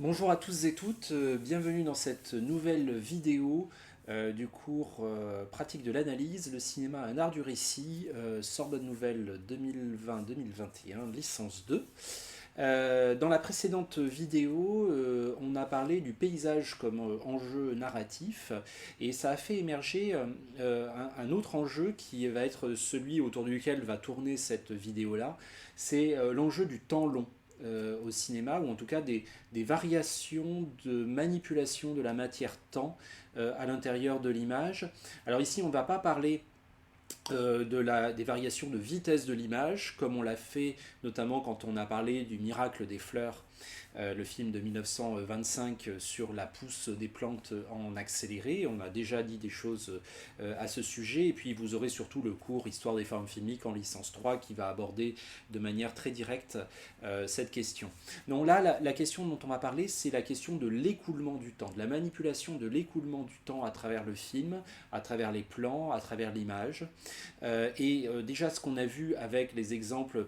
Bonjour à tous et toutes, bienvenue dans cette nouvelle vidéo du cours pratique de l'analyse, le cinéma, un art du récit, Sorbonne Nouvelle 2020-2021, licence 2. Dans la précédente vidéo, on a parlé du paysage comme enjeu narratif et ça a fait émerger un autre enjeu qui va être celui autour duquel va tourner cette vidéo-là, c'est l'enjeu du temps long au cinéma, ou en tout cas des variations de manipulation de la matière-temps à l'intérieur de l'image. Alors ici, on ne va pas parler des variations de vitesse de l'image, comme on l'a fait notamment quand on a parlé du miracle des fleurs, le film de 1925 sur la pousse des plantes en accéléré. On a déjà dit des choses à ce sujet, et puis vous aurez surtout le cours Histoire des formes filmiques en licence 3 qui va aborder de manière très directe cette question. Donc là, la question dont on va parler, c'est la question de l'écoulement du temps, de la manipulation de l'écoulement du temps à travers le film, à travers les plans, à travers l'image. Déjà, ce qu'on a vu avec les exemples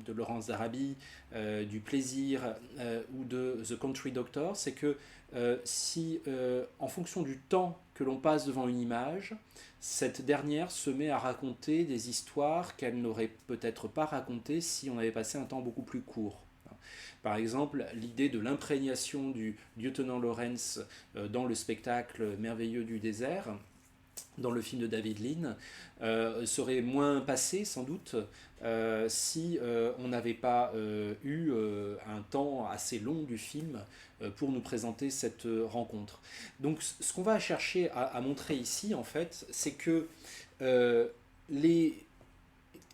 de Laurence d'Arabie, du plaisir ou de The Country Doctor, c'est que si, en fonction du temps que l'on passe devant une image, cette dernière se met à raconter des histoires qu'elle n'aurait peut-être pas racontées si on avait passé un temps beaucoup plus court. Par exemple, l'idée de l'imprégnation du lieutenant Lawrence dans le spectacle merveilleux du désert, dans le film de David Lean, serait moins passé sans doute si on n'avait pas eu un temps assez long du film pour nous présenter cette rencontre. Donc ce qu'on va chercher à montrer ici, en fait, c'est que les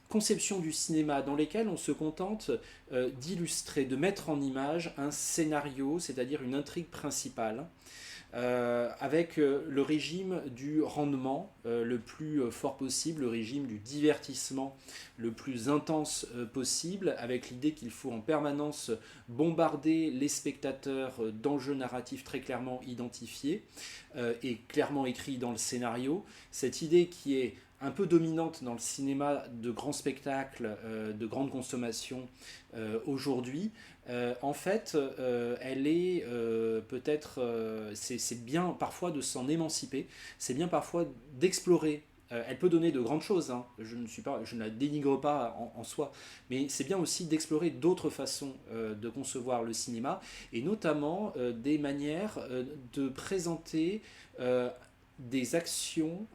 conceptions du cinéma dans lesquelles on se contente d'illustrer, de mettre en image un scénario, c'est-à-dire une intrigue principale, avec le régime du rendement le plus fort possible, le régime du divertissement le plus intense possible, avec l'idée qu'il faut en permanence bombarder les spectateurs d'enjeux narratifs très clairement identifiés et clairement écrits dans le scénario. Cette idée qui est un peu dominante dans le cinéma de grands spectacles, de grande consommation aujourd'hui, en fait, elle est peut-être, c'est bien parfois de s'en émanciper, c'est bien parfois d'explorer. Elle peut donner de grandes choses, hein. Je ne la dénigre pas en soi, mais c'est bien aussi d'explorer d'autres façons de concevoir le cinéma, et notamment des manières de présenter des actions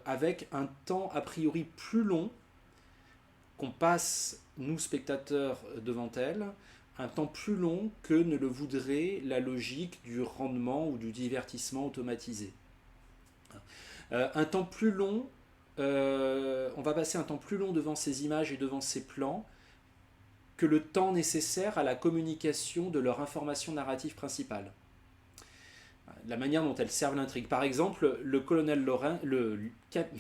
avec un temps a priori plus long qu'on passe, nous spectateurs, devant elles, un temps plus long que ne le voudrait la logique du rendement ou du divertissement automatisé. Un temps plus long, on va passer un temps plus long devant ces images et devant ces plans que le temps nécessaire à la communication de leur information narrative principale, la manière dont elles servent l'intrigue. Par exemple, le colonel Lawrence,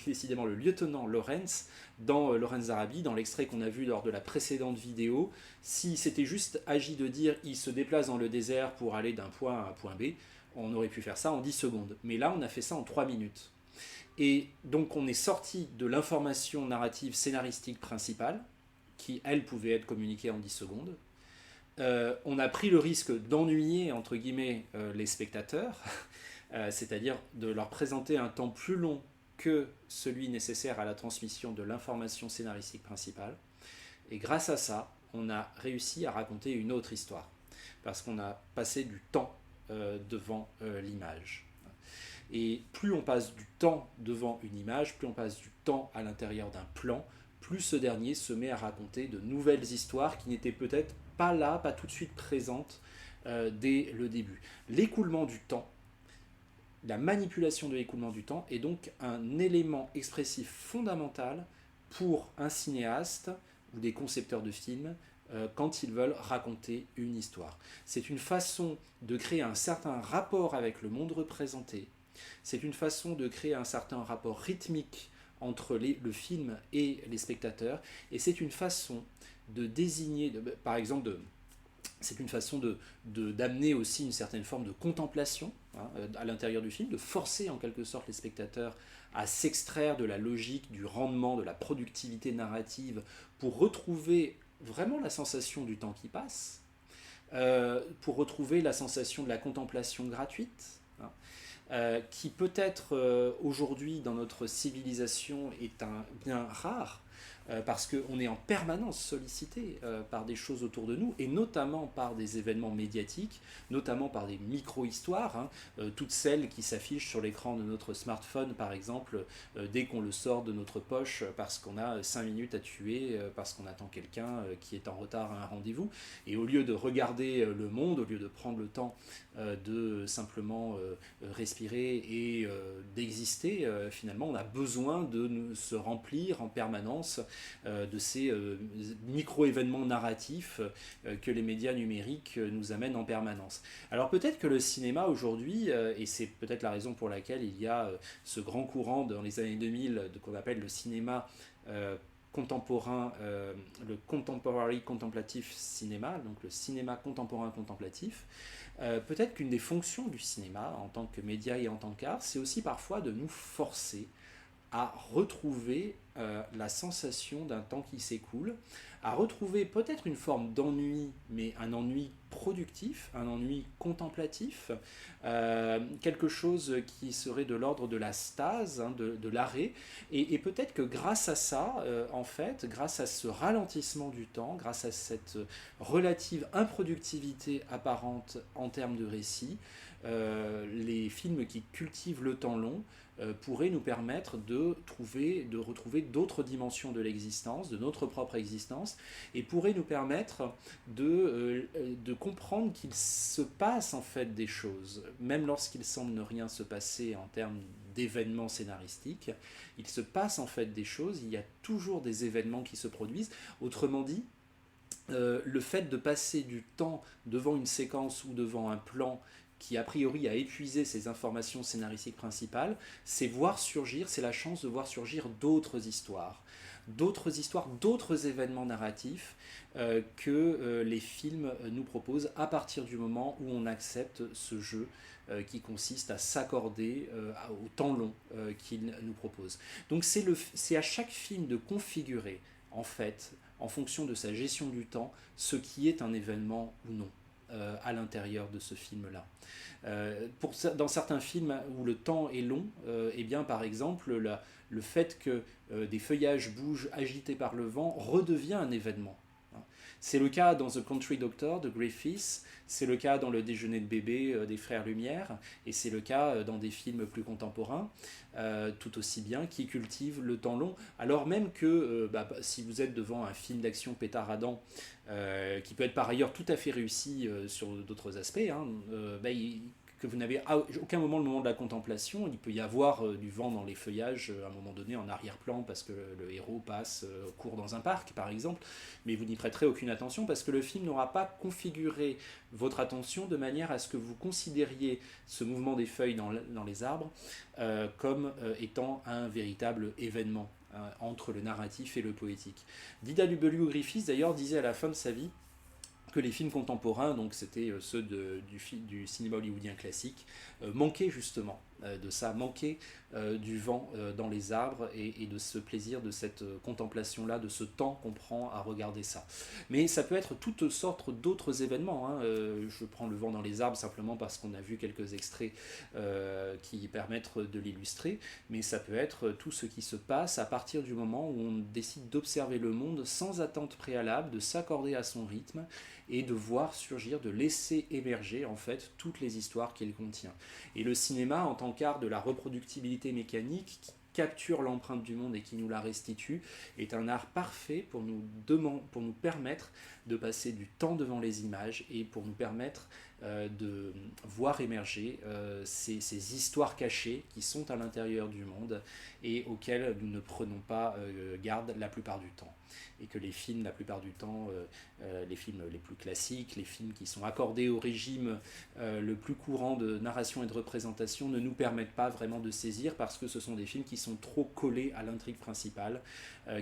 décidément le lieutenant Lawrence, dans Lawrence d'Arabie, dans l'extrait qu'on a vu lors de la précédente vidéo, si c'était juste agi de dire il se déplace dans le désert pour aller d'un point à un point B, on aurait pu faire ça en 10 secondes. Mais là, on a fait ça en 3 minutes. Et donc, on est sorti de l'information narrative scénaristique principale, qui, elle, pouvait être communiquée en 10 secondes. On a pris le risque d'ennuyer entre guillemets les spectateurs, c'est-à-dire de leur présenter un temps plus long que celui nécessaire à la transmission de l'information scénaristique principale. Et grâce à ça, on a réussi à raconter une autre histoire, parce qu'on a passé du temps devant l'image. Et plus on passe du temps devant une image, plus on passe du temps à l'intérieur d'un plan, plus ce dernier se met à raconter de nouvelles histoires qui n'étaient peut-être pas là, pas tout de suite présentes dès le début. L'écoulement du temps, la manipulation de l'écoulement du temps est donc un élément expressif fondamental pour un cinéaste ou des concepteurs de films quand ils veulent raconter une histoire. C'est une façon de créer un certain rapport avec le monde représenté. C'est une façon de créer un certain rapport rythmique entre le film et les spectateurs, et c'est une façon de désigner, par exemple, c'est une façon d'amener aussi une certaine forme de contemplation, hein, à l'intérieur du film, de forcer en quelque sorte les spectateurs à s'extraire de la logique du rendement, de la productivité narrative, pour retrouver vraiment la sensation du temps qui passe. pour retrouver la sensation de la contemplation gratuite, hein, qui peut-être aujourd'hui dans notre civilisation est un bien rare, parce qu'on est en permanence sollicité par des choses autour de nous, et notamment par des événements médiatiques, notamment par des micro-histoires, hein, toutes celles qui s'affichent sur l'écran de notre smartphone, par exemple, dès qu'on le sort de notre poche, parce qu'on a 5 minutes à tuer, parce qu'on attend quelqu'un qui est en retard à un rendez-vous, et au lieu de regarder le monde, au lieu de prendre le temps de simplement respirer et d'exister, finalement, on a besoin de se remplir en permanence de ces micro-événements narratifs que les médias numériques nous amènent en permanence. Alors peut-être que le cinéma aujourd'hui, et c'est peut-être la raison pour laquelle il y a ce grand courant dans les années 2000 qu'on appelle le cinéma contemporain, le contemporary contemplative cinéma, donc le cinéma contemporain contemplatif, peut-être qu'une des fonctions du cinéma en tant que média et en tant qu'art, c'est aussi parfois de nous forcer à retrouver la sensation d'un temps qui s'écoule, à retrouver peut-être une forme d'ennui, mais un ennui productif, un ennui contemplatif, quelque chose qui serait de l'ordre de la stase, hein, de l'arrêt, et peut-être que grâce à ça, en fait, grâce à ce ralentissement du temps, grâce à cette relative improductivité apparente en termes de récit, les films qui cultivent le temps long pourrait nous permettre de retrouver d'autres dimensions de l'existence, de notre propre existence, et pourrait nous permettre de comprendre qu'il se passe en fait des choses, même lorsqu'il semble ne rien se passer en termes d'événements scénaristiques, il se passe en fait des choses, il y a toujours des événements qui se produisent. Autrement dit, le fait de passer du temps devant une séquence ou devant un plan qui a priori a épuisé ses informations scénaristiques principales, c'est voir surgir, c'est la chance de voir surgir d'autres histoires, d'autres événements narratifs que les films nous proposent à partir du moment où on accepte ce jeu qui consiste à s'accorder au temps long qu'ils nous proposent. Donc c'est à chaque film de configurer, en fait, en fonction de sa gestion du temps, ce qui est un événement ou non à l'intérieur de ce film-là. Dans certains films où le temps est long, eh bien, par exemple, le fait que des feuillages bougent agités par le vent redevient un événement. C'est le cas dans The Country Doctor de Griffiths, c'est le cas dans Le Déjeuner de bébé des Frères Lumière, et c'est le cas dans des films plus contemporains, tout aussi bien, qui cultivent le temps long, alors même que si vous êtes devant un film d'action pétaradant, qui peut être par ailleurs tout à fait réussi sur d'autres aspects, hein, que vous n'avez à aucun moment le moment de la contemplation, il peut y avoir du vent dans les feuillages à un moment donné en arrière-plan parce que le héros court dans un parc par exemple, mais vous n'y prêterez aucune attention parce que le film n'aura pas configuré votre attention de manière à ce que vous considériez ce mouvement des feuilles dans les arbres comme étant un véritable événement entre le narratif et le poétique. D.W. Griffiths d'ailleurs disait à la fin de sa vie que les films contemporains, donc c'était ceux du cinéma hollywoodien classique, manquaient justement de ça, manquaient du vent dans les arbres et de ce plaisir, de cette contemplation-là, de ce temps qu'on prend à regarder ça. Mais ça peut être toutes sortes d'autres événements. Hein. Je prends le vent dans les arbres simplement parce qu'on a vu quelques extraits qui permettent de l'illustrer, mais ça peut être tout ce qui se passe à partir du moment où on décide d'observer le monde sans attente préalable, de s'accorder à son rythme et de voir surgir, de laisser émerger en fait toutes les histoires qu'il contient. Et le cinéma, en tant qu'art de la reproductibilité mécanique, qui capture l'empreinte du monde et qui nous la restitue, est un art parfait pour nous permettre de passer du temps devant les images et pour nous permettre de voir émerger ces histoires cachées qui sont à l'intérieur du monde et auxquelles nous ne prenons pas garde la plupart du temps. Et que les films, la plupart du temps, les films les plus classiques, les films qui sont accordés au régime le plus courant de narration et de représentation ne nous permettent pas vraiment de saisir parce que ce sont des films qui sont trop collés à l'intrigue principale,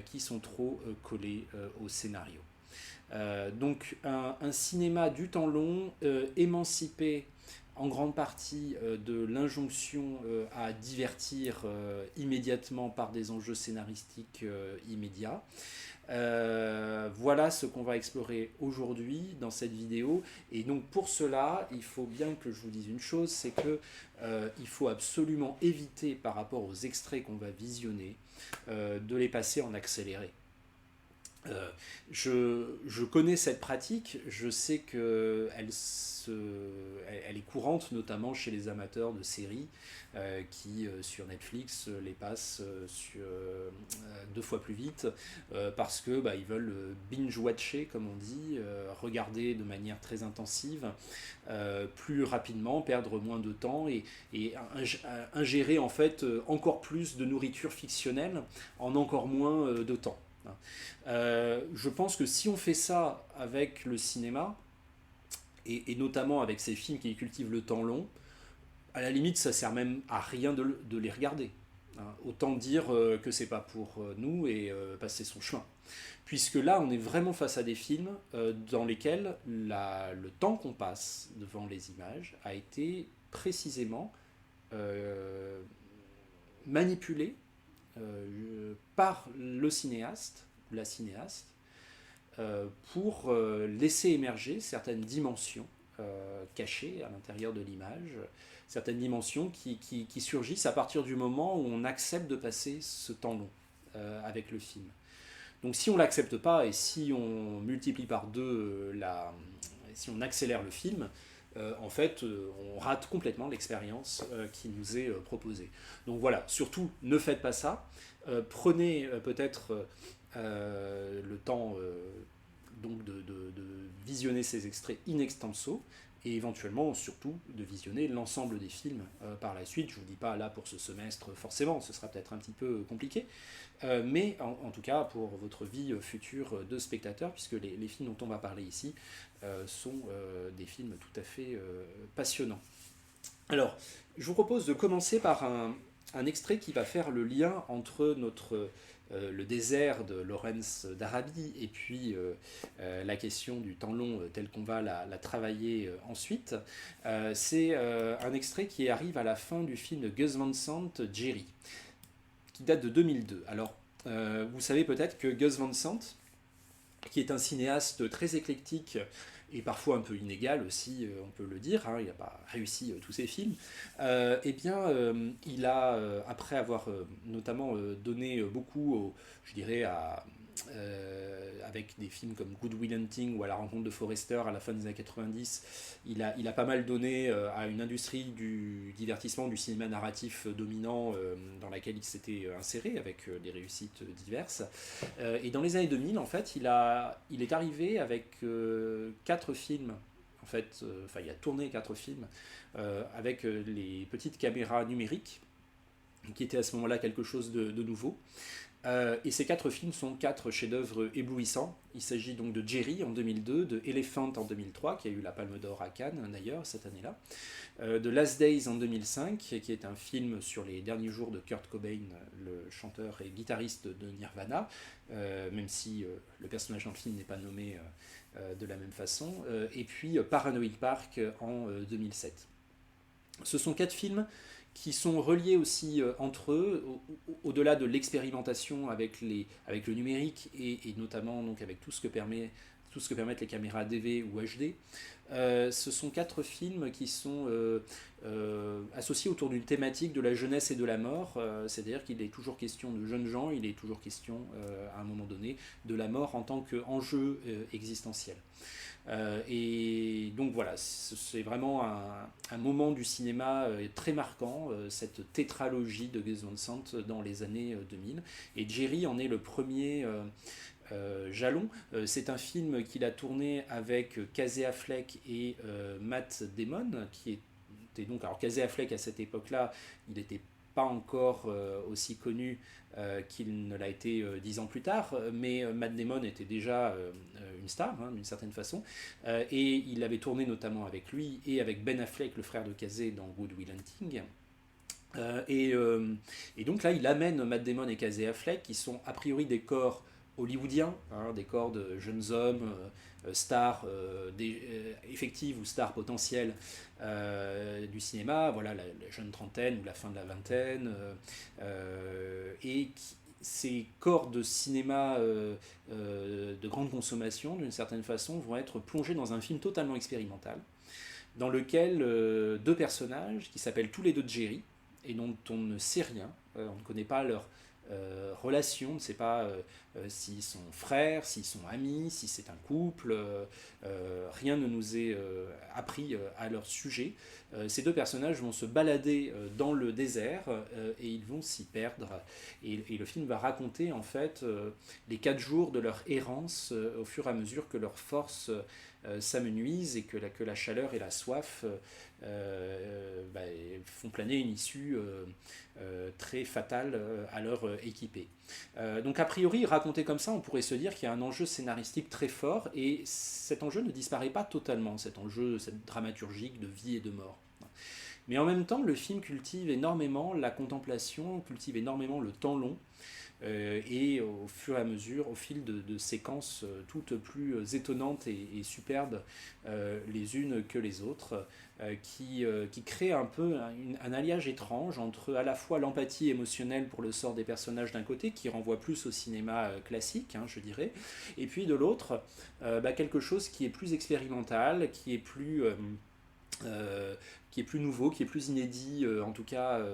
qui sont trop collés au scénario. Donc un cinéma du temps long, émancipé en grande partie de l'injonction à divertir immédiatement par des enjeux scénaristiques immédiats. Voilà ce qu'on va explorer aujourd'hui dans cette vidéo. Et donc pour cela, il faut bien que je vous dise une chose, c'est que il faut absolument éviter par rapport aux extraits qu'on va visionner de les passer en accéléré. Je connais cette pratique, je sais qu'elle est courante, notamment chez les amateurs de séries qui, sur Netflix, les passent deux fois plus vite parce que ils veulent binge-watcher, comme on dit, regarder de manière très intensive, plus rapidement, perdre moins de temps et ingérer en fait encore plus de nourriture fictionnelle en encore moins de temps. Je pense que si on fait ça avec le cinéma, et notamment avec ces films qui cultivent le temps long, à la limite ça sert même à rien de les regarder. Autant dire que c'est pas pour nous et passer son chemin. Puisque là on est vraiment face à des films dans lesquels le temps qu'on passe devant les images a été précisément manipulé par le cinéaste ou la cinéaste pour laisser émerger certaines dimensions cachées à l'intérieur de l'image, certaines dimensions qui surgissent à partir du moment où on accepte de passer ce temps long avec le film. Donc si on ne l'accepte pas et si on multiplie par deux, si on accélère le film, en fait, on rate complètement l'expérience qui nous est proposée. Donc voilà, surtout ne faites pas ça. Prenez peut-être le temps donc de visionner ces extraits in extenso et éventuellement surtout de visionner l'ensemble des films par la suite. Je ne vous dis pas là pour ce semestre forcément, ce sera peut-être un petit peu compliqué, mais en tout cas pour votre vie future de spectateur, puisque les films dont on va parler ici sont des films tout à fait passionnants. Alors, je vous propose de commencer par un extrait qui va faire le lien entre le désert de Lawrence d'Arabie et puis la question du temps long tel qu'on va la travailler ensuite. C'est un extrait qui arrive à la fin du film de Gus Van Sant, Jerry, qui date de 2002. Alors, vous savez peut-être que Gus Van Sant, qui est un cinéaste très éclectique et parfois un peu inégal aussi, on peut le dire, il n'a pas réussi tous ses films, eh bien, il a, après avoir notamment donné beaucoup, je dirais, avec des films comme Good Will Hunting ou À la rencontre de Forrester à la fin des années 90, il a pas mal donné à une industrie du divertissement, du cinéma narratif dominant dans laquelle il s'était inséré avec des réussites diverses. Et dans les années 2000, en fait, il est arrivé avec 4 films. En fait, il a tourné 4 films avec les petites caméras numériques, qui étaient à ce moment-là quelque chose de nouveau. Et ces 4 films sont 4 chefs-d'œuvre éblouissants. Il s'agit donc de Jerry en 2002, de Elephant en 2003, qui a eu la Palme d'Or à Cannes d'ailleurs cette année-là, de Last Days en 2005, qui est un film sur les derniers jours de Kurt Cobain, le chanteur et guitariste de Nirvana, même si le personnage dans le film n'est pas nommé de la même façon, et puis Paranoid Park en 2007. Ce sont 4 films qui sont reliés aussi entre eux, au-delà de l'expérimentation avec le numérique et notamment donc avec tout ce que permettent les caméras DV ou HD. Ce sont 4 films qui sont associés autour d'une thématique de la jeunesse et de la mort, c'est-à-dire qu'il est toujours question de jeunes gens, il est toujours question à un moment donné de la mort en tant qu'enjeu existentiel. Et donc voilà, c'est vraiment un moment du cinéma très marquant, cette tétralogie de Gus Van Sant dans les années 2000. Et Jerry en est le premier jalon. C'est un film qu'il a tourné avec Casey Affleck et Matt Damon, qui était donc... Alors Casey Affleck à cette époque-là, il n'était pas encore aussi connu qu'il ne l'a été 10 ans plus tard, mais Matt Damon était déjà une star, d'une certaine façon, et il avait tourné notamment avec lui et avec Ben Affleck, le frère de Casey, dans Good Will Hunting. Et donc là, il amène Matt Damon et Casey Affleck, qui sont a priori des corps hollywoodiens, hein, des corps de jeunes hommes, stars effectives ou stars potentielles du cinéma, voilà la jeune trentaine ou la fin de la vingtaine, ces corps de cinéma de grande consommation, d'une certaine façon, vont être plongés dans un film totalement expérimental, dans lequel deux personnages qui s'appellent tous les deux Jerry et dont on ne sait rien, on ne connaît pas leur relation, on ne sait pas s'ils sont frères, s'ils sont amis, si c'est un couple, rien ne nous est appris à leur sujet. Ces deux personnages vont se balader dans le désert et ils vont s'y perdre. Et le film va raconter en fait les 4 jours de leur errance au fur et à mesure que leurs forces s'amenuisent et que la chaleur et la soif font planer une issue très fatale à leur équipée. Donc a priori, raconté comme ça, on pourrait se dire qu'il y a un enjeu scénaristique très fort et cet enjeu ne disparaît pas totalement, cet enjeu cette dramaturgique de vie et de mort. Mais en même temps, le film cultive énormément la contemplation, cultive énormément le temps long, et au fur et à mesure, au fil de séquences toutes plus étonnantes et superbes les unes que les autres, qui créent un peu un alliage étrange entre à la fois l'empathie émotionnelle pour le sort des personnages d'un côté, qui renvoie plus au cinéma classique, hein, je dirais, et puis de l'autre, quelque chose qui est plus expérimental, euh, qui est plus nouveau, qui est plus inédit, en tout cas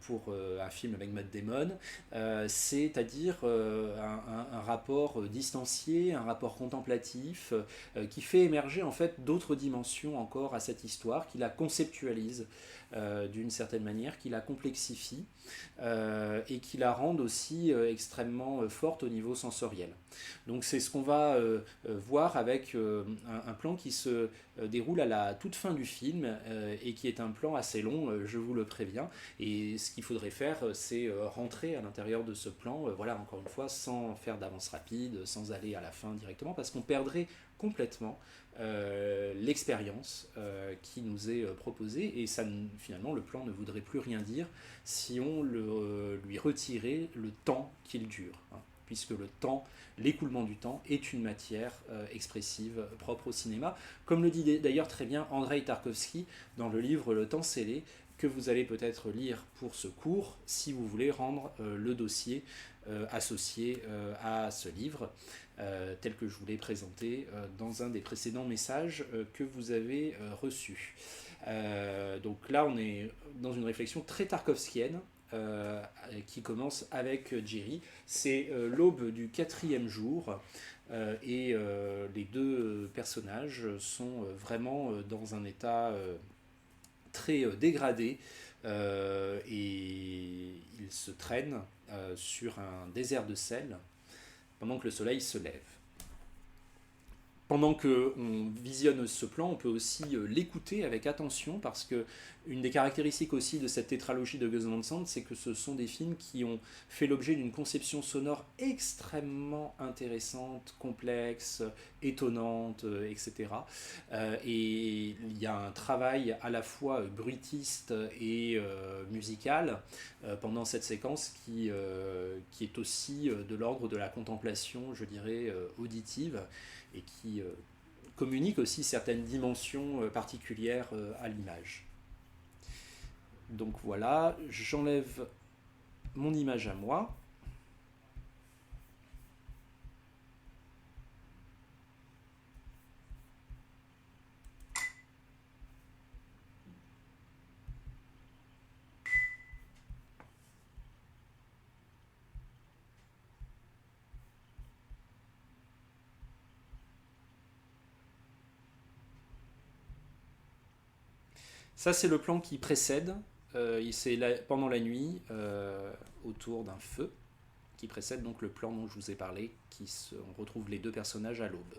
pour un film avec Matt Damon, c'est-à-dire un rapport distancié, un rapport contemplatif, qui fait émerger en fait d'autres dimensions encore à cette histoire, qui la conceptualise d'une certaine manière, qui la complexifie et qui la rend aussi extrêmement forte au niveau sensoriel. Donc c'est ce qu'on va voir avec un plan qui se déroule à la toute fin du film et qui est un plan assez long, je vous le préviens. Et ce qu'il faudrait faire, c'est rentrer à l'intérieur de ce plan, voilà, encore une fois, sans faire d'avance rapide, sans aller à la fin directement, parce qu'on perdrait complètement l'expérience qui nous est proposée et ça, finalement le plan ne voudrait plus rien dire si on lui retirait le temps qu'il dure, hein, puisque le temps, l'écoulement du temps est une matière expressive propre au cinéma, comme le dit d'ailleurs très bien Andrei Tarkovsky dans le livre Le temps scellé, que vous allez peut-être lire pour ce cours si vous voulez rendre le dossier associé à ce livre, tel que je vous l'ai présenté dans un des précédents messages que vous avez reçus. Donc là, on est dans une réflexion très tarkovskienne qui commence avec Jerry. C'est l'aube du 4e jour et les deux personnages sont vraiment dans un état très dégradé et ils se traînent sur un désert de sel pendant que le soleil se lève. Pendant qu'on visionne ce plan, on peut aussi l'écouter avec attention parce que une des caractéristiques aussi de cette tétralogie de Gus Van Sant, c'est que ce sont des films qui ont fait l'objet d'une conception sonore extrêmement intéressante, complexe, étonnante, etc. Et il y a un travail à la fois bruitiste et musical pendant cette séquence qui est aussi de l'ordre de la contemplation, je dirais, auditive et qui communique aussi certaines dimensions particulières à l'image. Donc voilà, j'enlève mon image à moi. Ça, c'est le plan qui précède. C'est pendant la nuit, autour d'un feu, qui précède donc le plan dont je vous ai parlé, on retrouve les deux personnages à l'aube.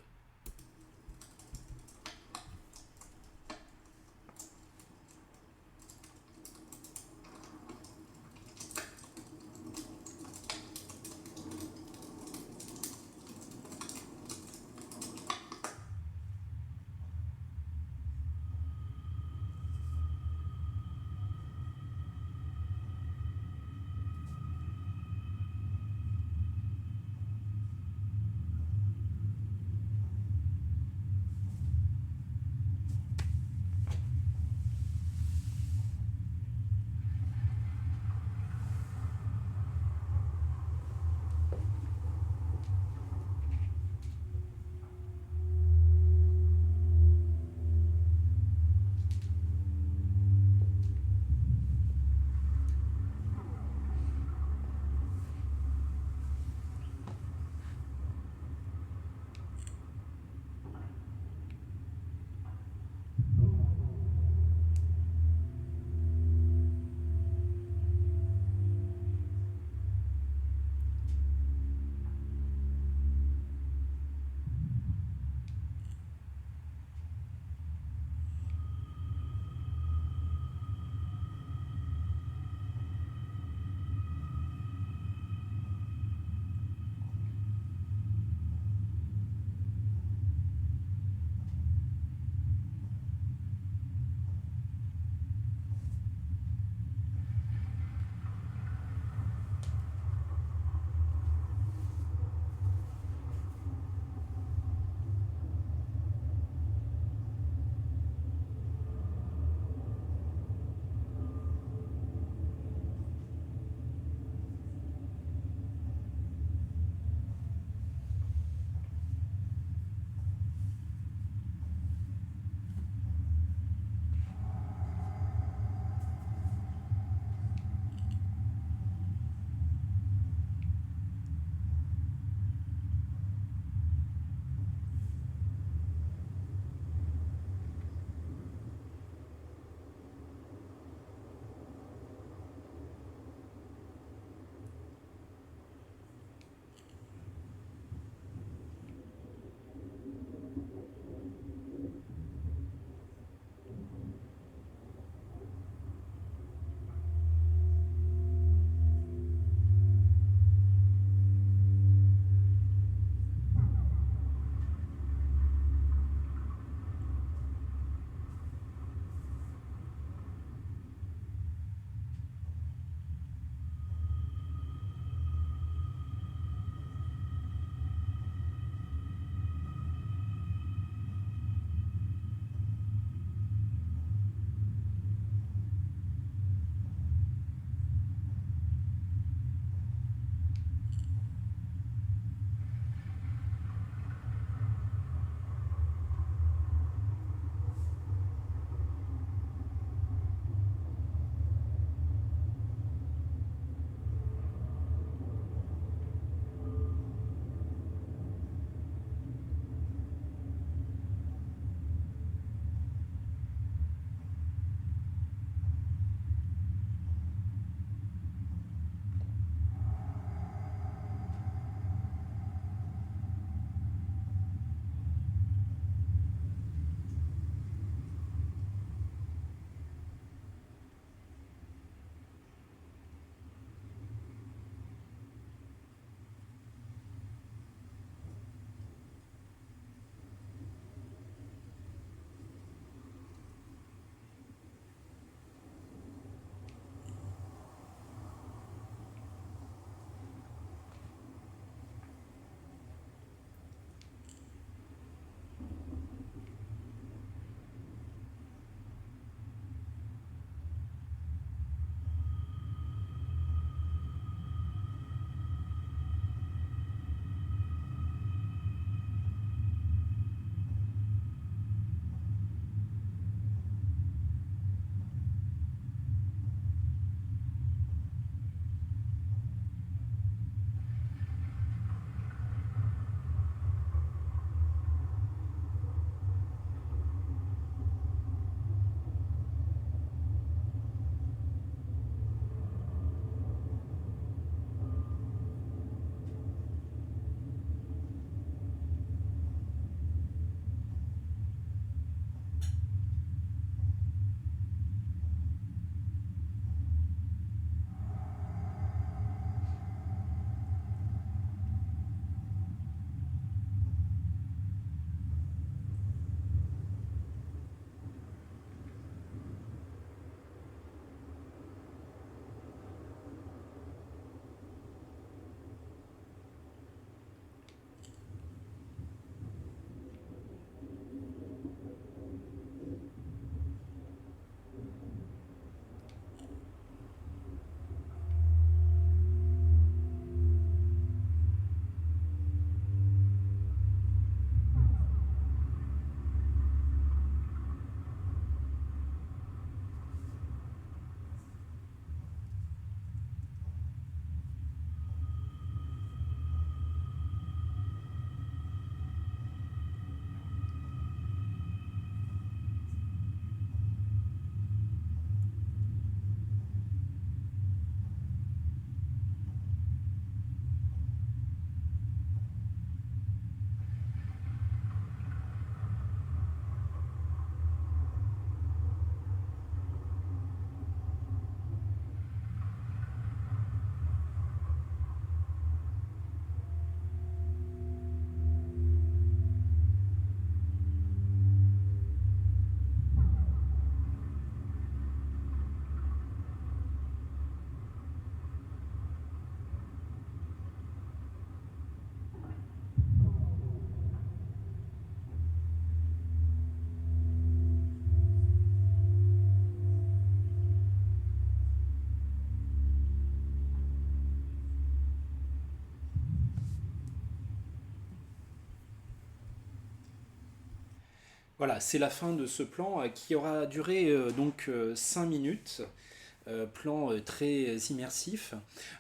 Voilà, c'est la fin de ce plan qui aura duré 5 minutes. Plan très immersif.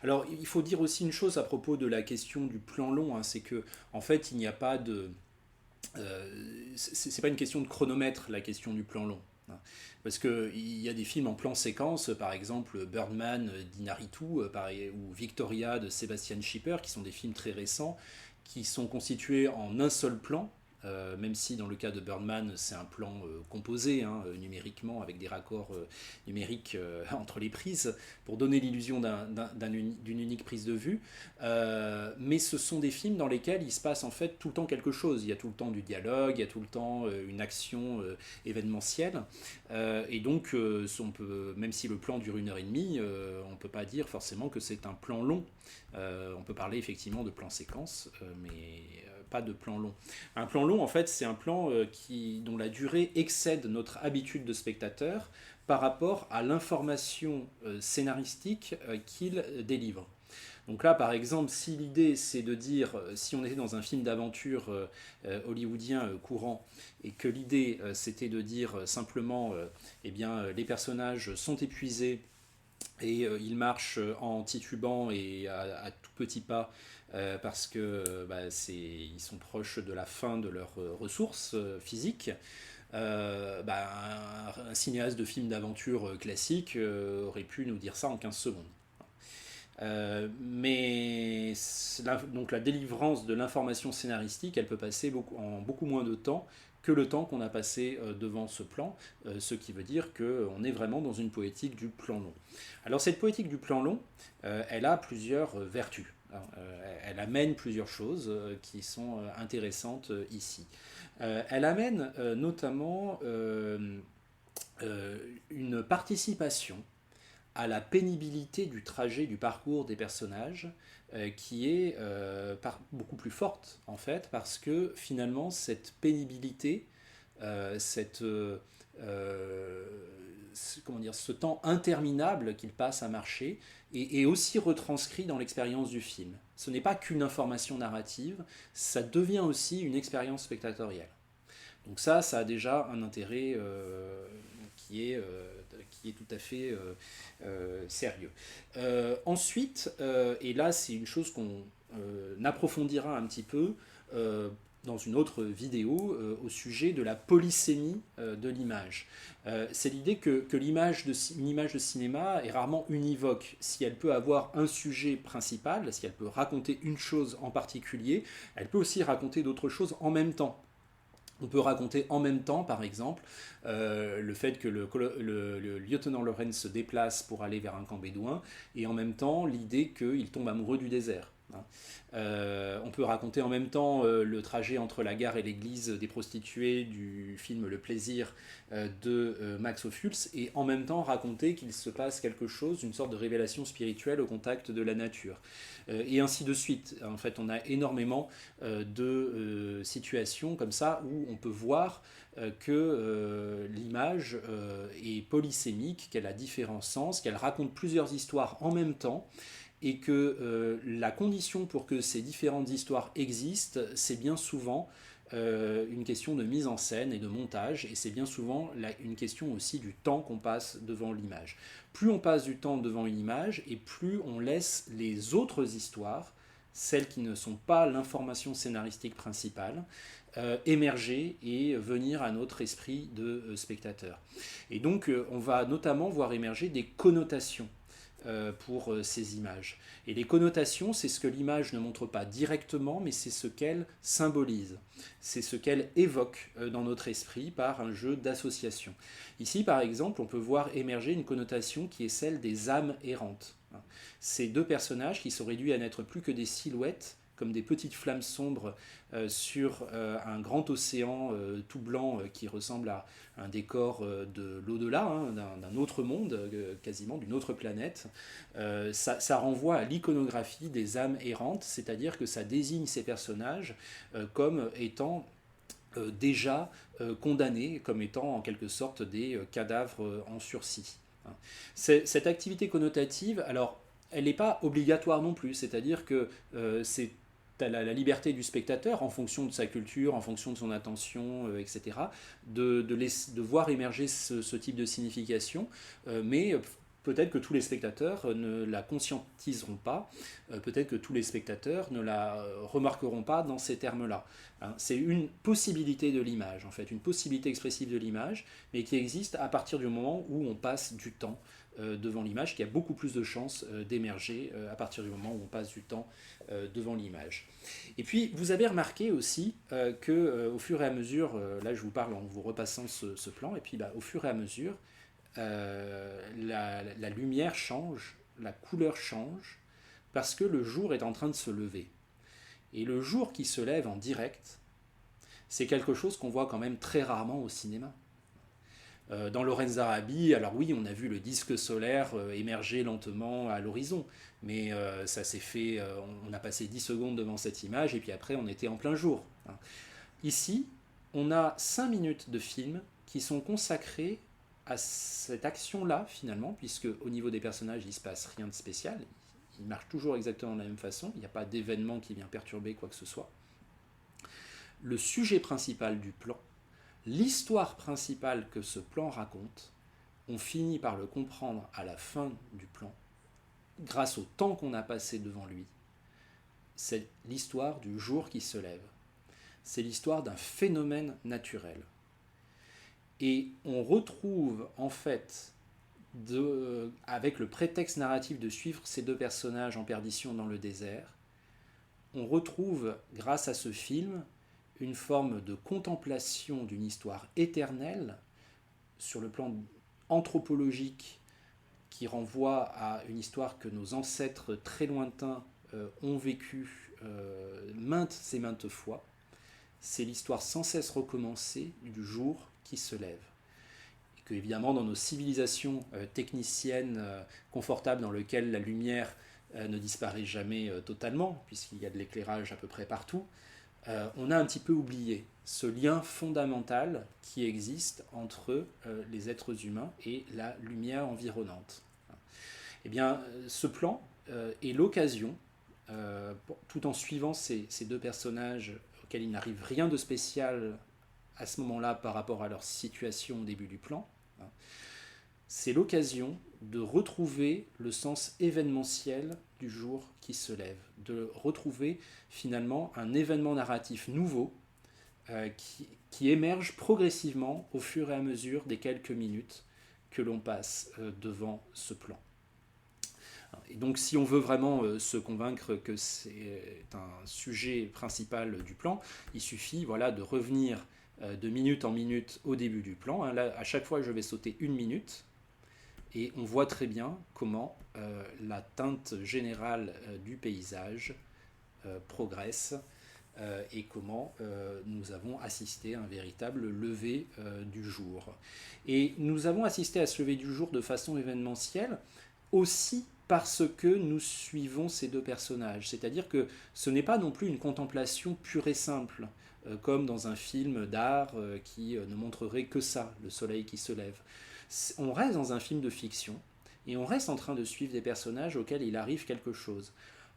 Alors, il faut dire aussi une chose à propos de la question du plan long, hein, c'est que en fait, il n'y a pas de, c'est pas une question de chronomètre, la question du plan long, hein. Parce qu'il y a des films en plan séquence, par exemple Birdman d'Inarritu ou Victoria de Sebastian Schipper, qui sont des films très récents, qui sont constitués en un seul plan. Même si dans le cas de Birdman c'est un plan composé, hein, numériquement, avec des raccords numériques entre les prises pour donner l'illusion d'une unique prise de vue. Mais ce sont des films dans lesquels il se passe en fait tout le temps quelque chose. Il y a tout le temps du dialogue, il y a tout le temps une action événementielle. Et donc, même si le plan dure 1 heure et demie, on ne peut pas dire forcément que c'est un plan long. On peut parler effectivement de plan séquence, mais pas de plan long. Un plan long, en fait, c'est un plan dont la durée excède notre habitude de spectateur par rapport à l'information scénaristique qu'il délivre. Donc là, par exemple, si l'idée c'est de dire, si on était dans un film d'aventure hollywoodien courant, et que l'idée c'était de dire simplement, eh bien, les personnages sont épuisés et ils marchent en titubant et à tout petits pas parce que ils sont proches de la fin de leurs ressources physiques. Un cinéaste de film d'aventure classique aurait pu nous dire ça en 15 secondes. Donc la délivrance de l'information scénaristique, elle peut passer en beaucoup moins de temps que le temps qu'on a passé devant ce plan, ce qui veut dire qu'on est vraiment dans une poétique du plan long. Alors cette poétique du plan long, elle a plusieurs vertus. Elle amène plusieurs choses qui sont intéressantes ici. Elle amène notamment une participation à la pénibilité du trajet, du parcours des personnages, qui est beaucoup plus forte, en fait, parce que finalement, cette pénibilité, cette, comment dire, ce temps interminable qu'il passe à marcher, est aussi retranscrit dans l'expérience du film. Ce n'est pas qu'une information narrative, ça devient aussi une expérience spectatorielle. Donc ça a déjà un intérêt qui est tout à fait sérieux. Ensuite, et là c'est une chose qu'on approfondira un petit peu dans une autre vidéo au sujet de la polysémie de l'image. C'est l'idée que une image de cinéma est rarement univoque. Si elle peut avoir un sujet principal, si elle peut raconter une chose en particulier, elle peut aussi raconter d'autres choses en même temps. On peut raconter en même temps, par exemple, le fait que le lieutenant Lawrence se déplace pour aller vers un camp bédouin, et en même temps l'idée qu'il tombe amoureux du désert. On peut raconter en même temps le trajet entre la gare et l'église des prostituées du film Le Plaisir de Max Ophuls, et en même temps raconter qu'il se passe quelque chose, une sorte de révélation spirituelle au contact de la nature. Et ainsi de suite. En fait, on a énormément de situations comme ça où on peut voir que l'image est polysémique, qu'elle a différents sens, qu'elle raconte plusieurs histoires en même temps, et que la condition pour que ces différentes histoires existent, c'est bien souvent une question de mise en scène et de montage, et c'est bien souvent une question aussi du temps qu'on passe devant l'image. Plus on passe du temps devant une image, et plus on laisse les autres histoires, celles qui ne sont pas l'information scénaristique principale, émerger et venir à notre esprit de spectateur. Et donc on va notamment voir émerger des connotations pour ces images. Et les connotations, c'est ce que l'image ne montre pas directement, mais c'est ce qu'elle symbolise. C'est ce qu'elle évoque dans notre esprit par un jeu d'association. Ici, par exemple, on peut voir émerger une connotation qui est celle des âmes errantes. Ces deux personnages qui sont réduits à n'être plus que des silhouettes, comme des petites flammes sombres sur un grand océan tout blanc qui ressemble à un décor de l'au-delà, hein, d'un autre monde, quasiment d'une autre planète. Ça renvoie à l'iconographie des âmes errantes, c'est-à-dire que ça désigne ces personnages comme étant déjà condamnés, comme étant en quelque sorte des cadavres en sursis. Cette activité connotative, alors, elle n'est pas obligatoire non plus, c'est-à-dire que c'est la liberté du spectateur, en fonction de sa culture, en fonction de son attention, etc., de voir émerger ce type de signification, mais peut-être que tous les spectateurs ne la conscientiseront pas, peut-être que tous les spectateurs ne la remarqueront pas dans ces termes-là. Hein, c'est une possibilité de l'image, en fait, une possibilité expressive de l'image, mais qui existe à partir du moment où on passe du temps devant l'image, qui a beaucoup plus de chances d'émerger à partir du moment où on passe du temps devant l'image. Et puis, vous avez remarqué aussi qu'au fur et à mesure, là je vous parle en vous repassant ce plan, et puis au fur et à mesure, la lumière change, la couleur change, parce que le jour est en train de se lever. Et le jour qui se lève en direct, c'est quelque chose qu'on voit quand même très rarement au cinéma. Dans Lawrence d'Arabie, alors oui, on a vu le disque solaire émerger lentement à l'horizon, mais ça s'est fait, on a passé 10 secondes devant cette image, et puis après on était en plein jour. Ici, on a 5 minutes de film qui sont consacrées à cette action-là, finalement, puisque au niveau des personnages, il ne se passe rien de spécial, ils marchent toujours exactement de la même façon, il n'y a pas d'événement qui vient perturber quoi que ce soit. Le sujet principal du plan, l'histoire principale que ce plan raconte, on finit par le comprendre à la fin du plan, grâce au temps qu'on a passé devant lui. C'est l'histoire du jour qui se lève. C'est l'histoire d'un phénomène naturel. Et on retrouve en fait, avec le prétexte narratif de suivre ces deux personnages en perdition dans le désert, on retrouve, grâce à ce film, une forme de contemplation d'une histoire éternelle sur le plan anthropologique qui renvoie à une histoire que nos ancêtres très lointains ont vécue maintes et maintes fois. C'est l'histoire sans cesse recommencée du jour qui se lève. Et que, évidemment, dans nos civilisations techniciennes confortables dans lesquelles la lumière ne disparaît jamais totalement, puisqu'il y a de l'éclairage à peu près partout, on a un petit peu oublié ce lien fondamental qui existe entre les êtres humains et la lumière environnante. Eh bien, ce plan est l'occasion, tout en suivant ces deux personnages auxquels il n'arrive rien de spécial à ce moment-là par rapport à leur situation au début du plan, c'est l'occasion de retrouver le sens événementiel du jour qui se lève, de retrouver finalement un événement narratif nouveau qui émerge progressivement au fur et à mesure des quelques minutes que l'on passe devant ce plan. Et donc si on veut vraiment se convaincre que c'est un sujet principal du plan, il suffit de revenir de minute en minute au début du plan. Là, à chaque fois, je vais sauter une minute. Et on voit très bien comment la teinte générale du paysage progresse et comment nous avons assisté à un véritable lever du jour. Et nous avons assisté à ce lever du jour de façon événementielle aussi parce que nous suivons ces deux personnages. C'est-à-dire que ce n'est pas non plus une contemplation pure et simple, comme dans un film d'art qui ne montrerait que ça, le soleil qui se lève. On reste dans un film de fiction et on reste en train de suivre des personnages auxquels il arrive quelque chose.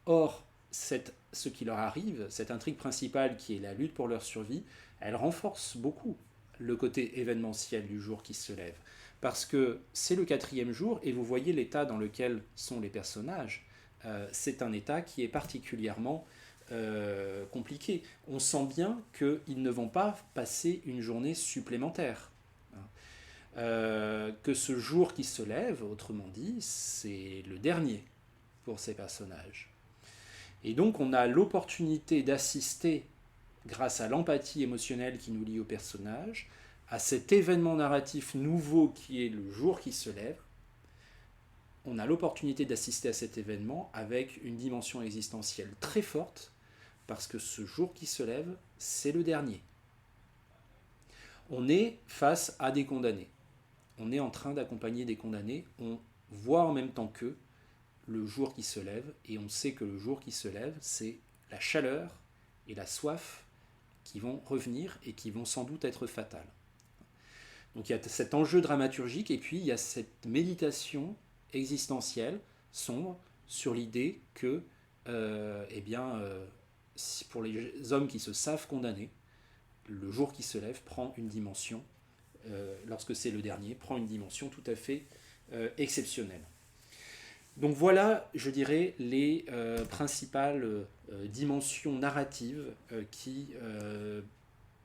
Or, ce qui leur arrive, cette intrigue principale qui est la lutte pour leur survie, elle renforce beaucoup le côté événementiel du jour qui se lève. Parce que c'est le 4e jour et vous voyez l'état dans lequel sont les personnages. C'est un état qui est particulièrement compliqué. On sent bien qu'ils ne vont pas passer une journée supplémentaire. Que ce jour qui se lève, autrement dit, c'est le dernier pour ces personnages. Et donc on a l'opportunité d'assister, grâce à l'empathie émotionnelle qui nous lie au personnage, à cet événement narratif nouveau qui est le jour qui se lève. On a l'opportunité d'assister à cet événement avec une dimension existentielle très forte, parce que ce jour qui se lève, c'est le dernier. On est face à des condamnés. On est en train d'accompagner des condamnés, on voit en même temps qu'eux le jour qui se lève, et on sait que le jour qui se lève, c'est la chaleur et la soif qui vont revenir et qui vont sans doute être fatales. Donc il y a cet enjeu dramaturgique, et puis il y a cette méditation existentielle, sombre, sur l'idée que pour les hommes qui se savent condamnés, le jour qui se lève prend une dimension, lorsque c'est le dernier, prend une dimension tout à fait exceptionnelle. Donc voilà, je dirais, les principales dimensions narratives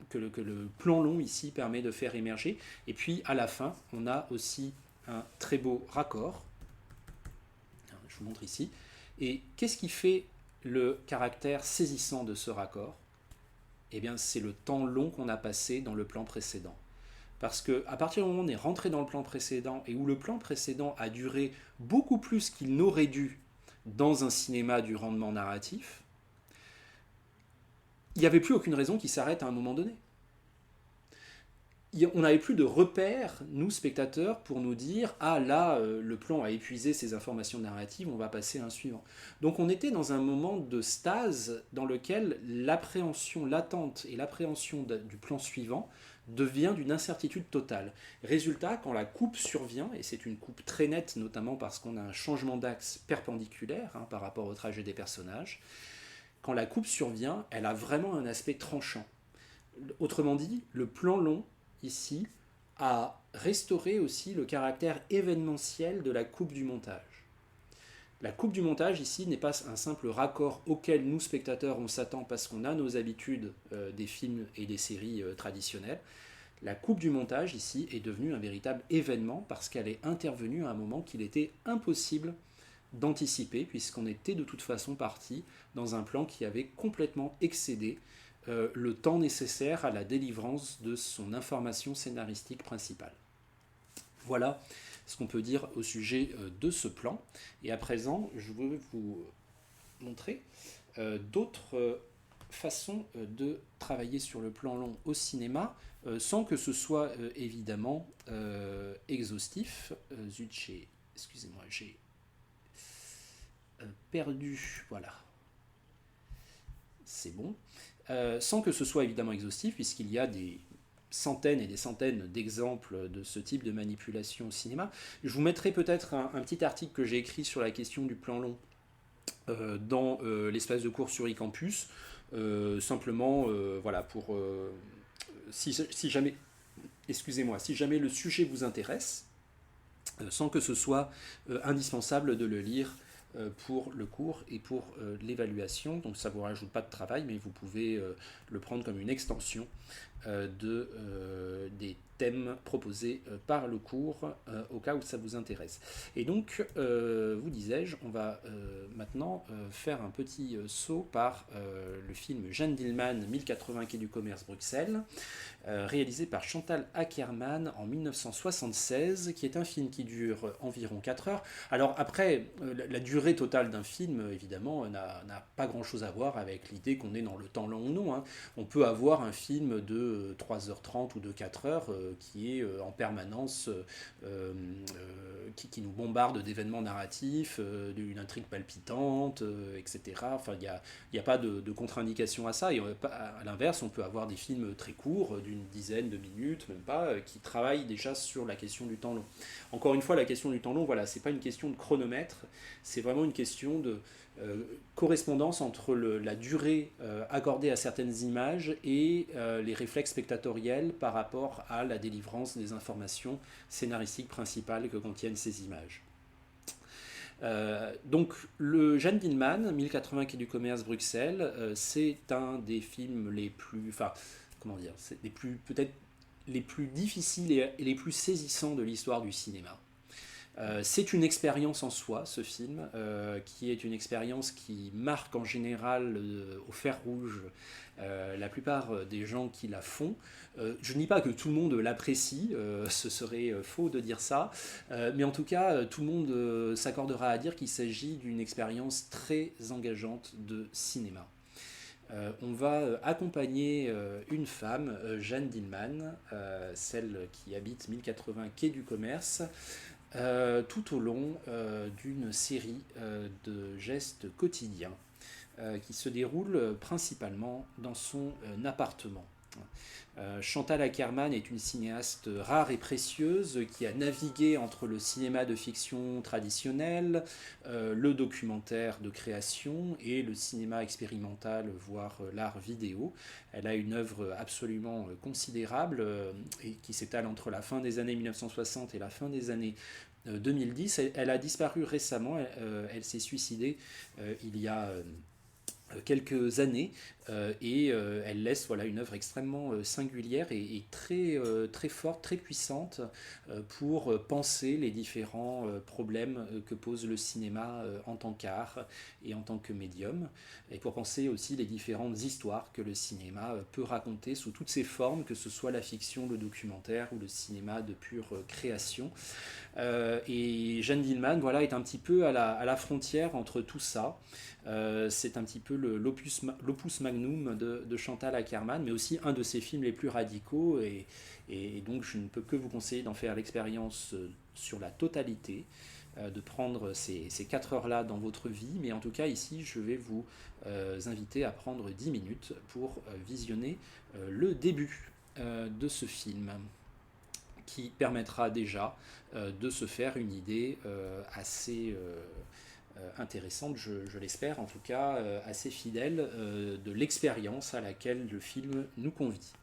que le plan long ici permet de faire émerger. Et puis à la fin, on a aussi un très beau raccord. Je vous montre ici. Et qu'est-ce qui fait le caractère saisissant de ce raccord? Eh bien, c'est le temps long qu'on a passé dans le plan précédent. Parce qu'à partir du moment où on est rentré dans le plan précédent et où le plan précédent a duré beaucoup plus qu'il n'aurait dû dans un cinéma du rendement narratif, il n'y avait plus aucune raison qu'il s'arrête à un moment donné. On n'avait plus de repères, nous spectateurs, pour nous dire ah là, le plan a épuisé ses informations narratives, on va passer à un suivant. Donc on était dans un moment de stase dans lequel l'appréhension latente et l'appréhension du plan suivant devient d'une incertitude totale. Résultat, quand la coupe survient, et c'est une coupe très nette, notamment parce qu'on a un changement d'axe perpendiculaire par rapport au trajet des personnages, quand la coupe survient, elle a vraiment un aspect tranchant. Autrement dit, le plan long ici, a restauré aussi le caractère événementiel de la coupe du montage. La coupe du montage ici n'est pas un simple raccord auquel nous, spectateurs, on s'attend parce qu'on a nos habitudes des films et des séries traditionnelles. La coupe du montage ici est devenue un véritable événement parce qu'elle est intervenue à un moment qu'il était impossible d'anticiper puisqu'on était de toute façon parti dans un plan qui avait complètement excédé le temps nécessaire à la délivrance de son information scénaristique principale. Voilà ce qu'on peut dire au sujet de ce plan. Et à présent, je veux vous montrer d'autres façons de travailler sur le plan long au cinéma, sans que ce soit évidemment exhaustif. Excusez-moi, j'ai perdu, voilà. C'est bon. Sans que ce soit évidemment exhaustif, puisqu'il y a des centaines et des centaines d'exemples de ce type de manipulation au cinéma. Je vous mettrai peut-être un petit article que j'ai écrit sur la question du plan long dans l'espace de cours sur eCampus, simplement, voilà, pour si jamais, excusez-moi, si jamais le sujet vous intéresse, sans que ce soit indispensable de le lire pour le cours et pour l'évaluation. Donc ça ne vous rajoute pas de travail, mais vous pouvez le prendre comme une extension des thèmes proposés par le cours au cas où ça vous intéresse. Et donc, vous disais-je, on va maintenant faire un petit saut par le film Jeanne Dielman, 1080 quai du Commerce, Bruxelles, réalisé par Chantal Akerman en 1976, qui est un film qui dure environ 4 heures. Alors après, la durée totale d'un film, évidemment, n'a pas grand-chose à voir avec l'idée qu'on est dans le temps long ou non. On peut avoir un film de 3h30 ou de 4 heures qui est en permanence, qui nous bombarde d'événements narratifs, d'une intrigue palpitante, etc. Enfin, il n'y a pas de contre-indication à ça. Et à l'inverse, on peut avoir des films très courts, d'une dizaine de minutes, même pas, qui travaillent déjà sur la question du temps long. Encore une fois, la question du temps long, voilà, c'est pas une question de chronomètre, c'est vraiment une question de correspondance entre la durée accordée à certaines images et les réflexes spectatoriels par rapport à la délivrance des informations scénaristiques principales que contiennent ces images. Donc le Jeanne Dielman, 1080 quai du Commerce, Bruxelles, c'est un des films les plus, enfin, comment dire, c'est peut-être les plus difficiles et les plus saisissants de l'histoire du cinéma. C'est une expérience en soi, ce film, qui est une expérience qui marque en général au fer rouge la plupart des gens qui la font. Je ne dis pas que tout le monde l'apprécie, ce serait faux de dire ça, mais en tout cas, tout le monde s'accordera à dire qu'il s'agit d'une expérience très engageante de cinéma. On va accompagner une femme, Jeanne Dielman, celle qui habite 1080 quai du Commerce, tout au long d'une série de gestes quotidiens qui se déroulent principalement dans son appartement. Chantal Akerman est une cinéaste rare et précieuse qui a navigué entre le cinéma de fiction traditionnel, le documentaire de création et le cinéma expérimental, voire l'art vidéo. Elle a une œuvre absolument considérable et qui s'étale entre la fin des années 1960 et la fin des années 2010. Elle a disparu récemment, elle s'est suicidée il y a quelques années et elle laisse voilà, une œuvre extrêmement singulière et très, très forte, très puissante pour penser les différents problèmes que pose le cinéma en tant qu'art et en tant que médium, et pour penser aussi les différentes histoires que le cinéma peut raconter sous toutes ses formes, que ce soit la fiction, le documentaire ou le cinéma de pure création. Et Jeanne Dielman voilà, est un petit peu à la frontière entre tout ça. C'est un petit peu l'opus magnum de Chantal Akerman, mais aussi un de ses films les plus radicaux. Et donc je ne peux que vous conseiller d'en faire l'expérience sur la totalité, de prendre ces 4 heures-là dans votre vie. Mais en tout cas, ici, je vais vous inviter à prendre 10 minutes pour visionner le début de ce film, qui permettra déjà de se faire une idée assez intéressante, je l'espère, en tout cas assez fidèle de l'expérience à laquelle le film nous convie.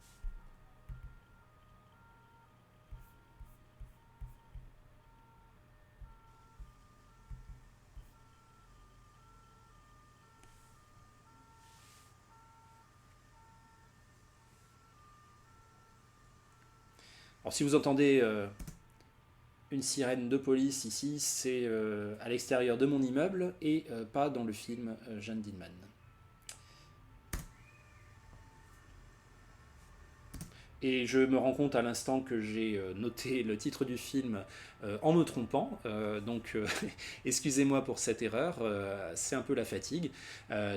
Alors si vous entendez une sirène de police ici, c'est à l'extérieur de mon immeuble et pas dans le film Jeanne Dielman. Et je me rends compte à l'instant que j'ai noté le titre du film en me trompant, donc excusez-moi pour cette erreur, c'est un peu la fatigue.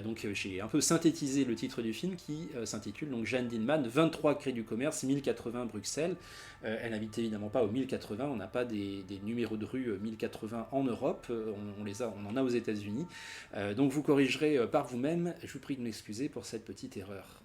Donc j'ai un peu synthétisé le titre du film qui s'intitule donc Jeanne Dielman, 23 Quai du Commerce, 1080 Bruxelles. Elle n'habite évidemment pas au 1080, on n'a pas des numéros de rue 1080 en Europe, on en a aux États-Unis. Donc vous corrigerez par vous-même, je vous prie de m'excuser pour cette petite erreur.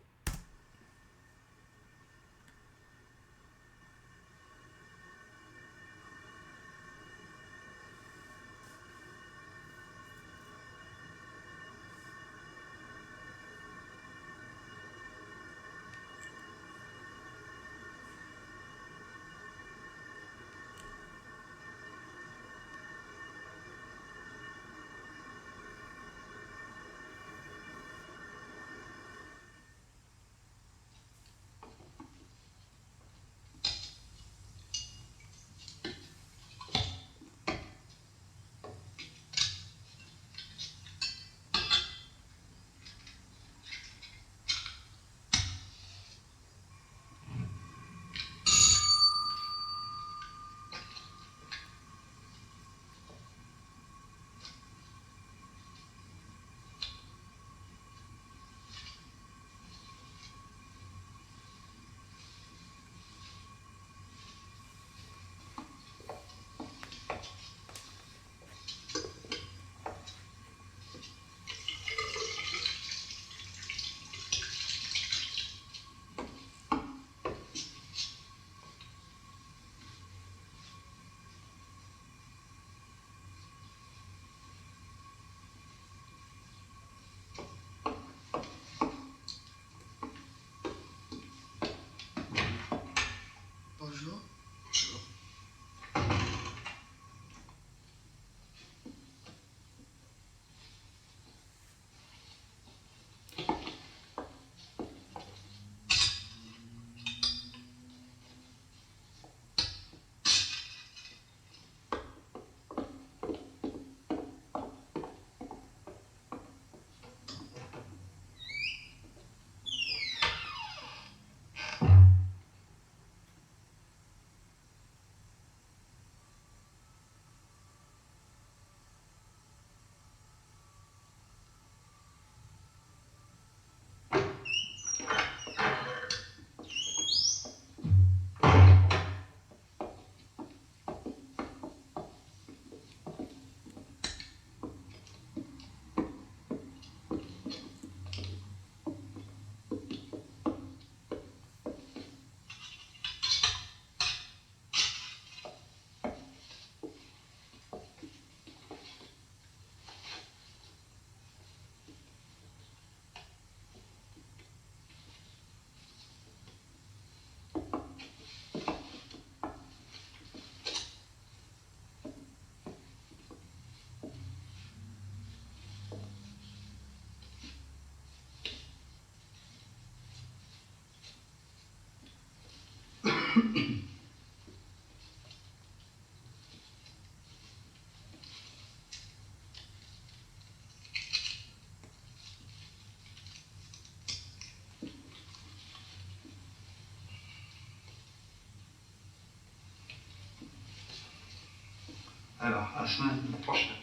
Alors, à semaine prochaine.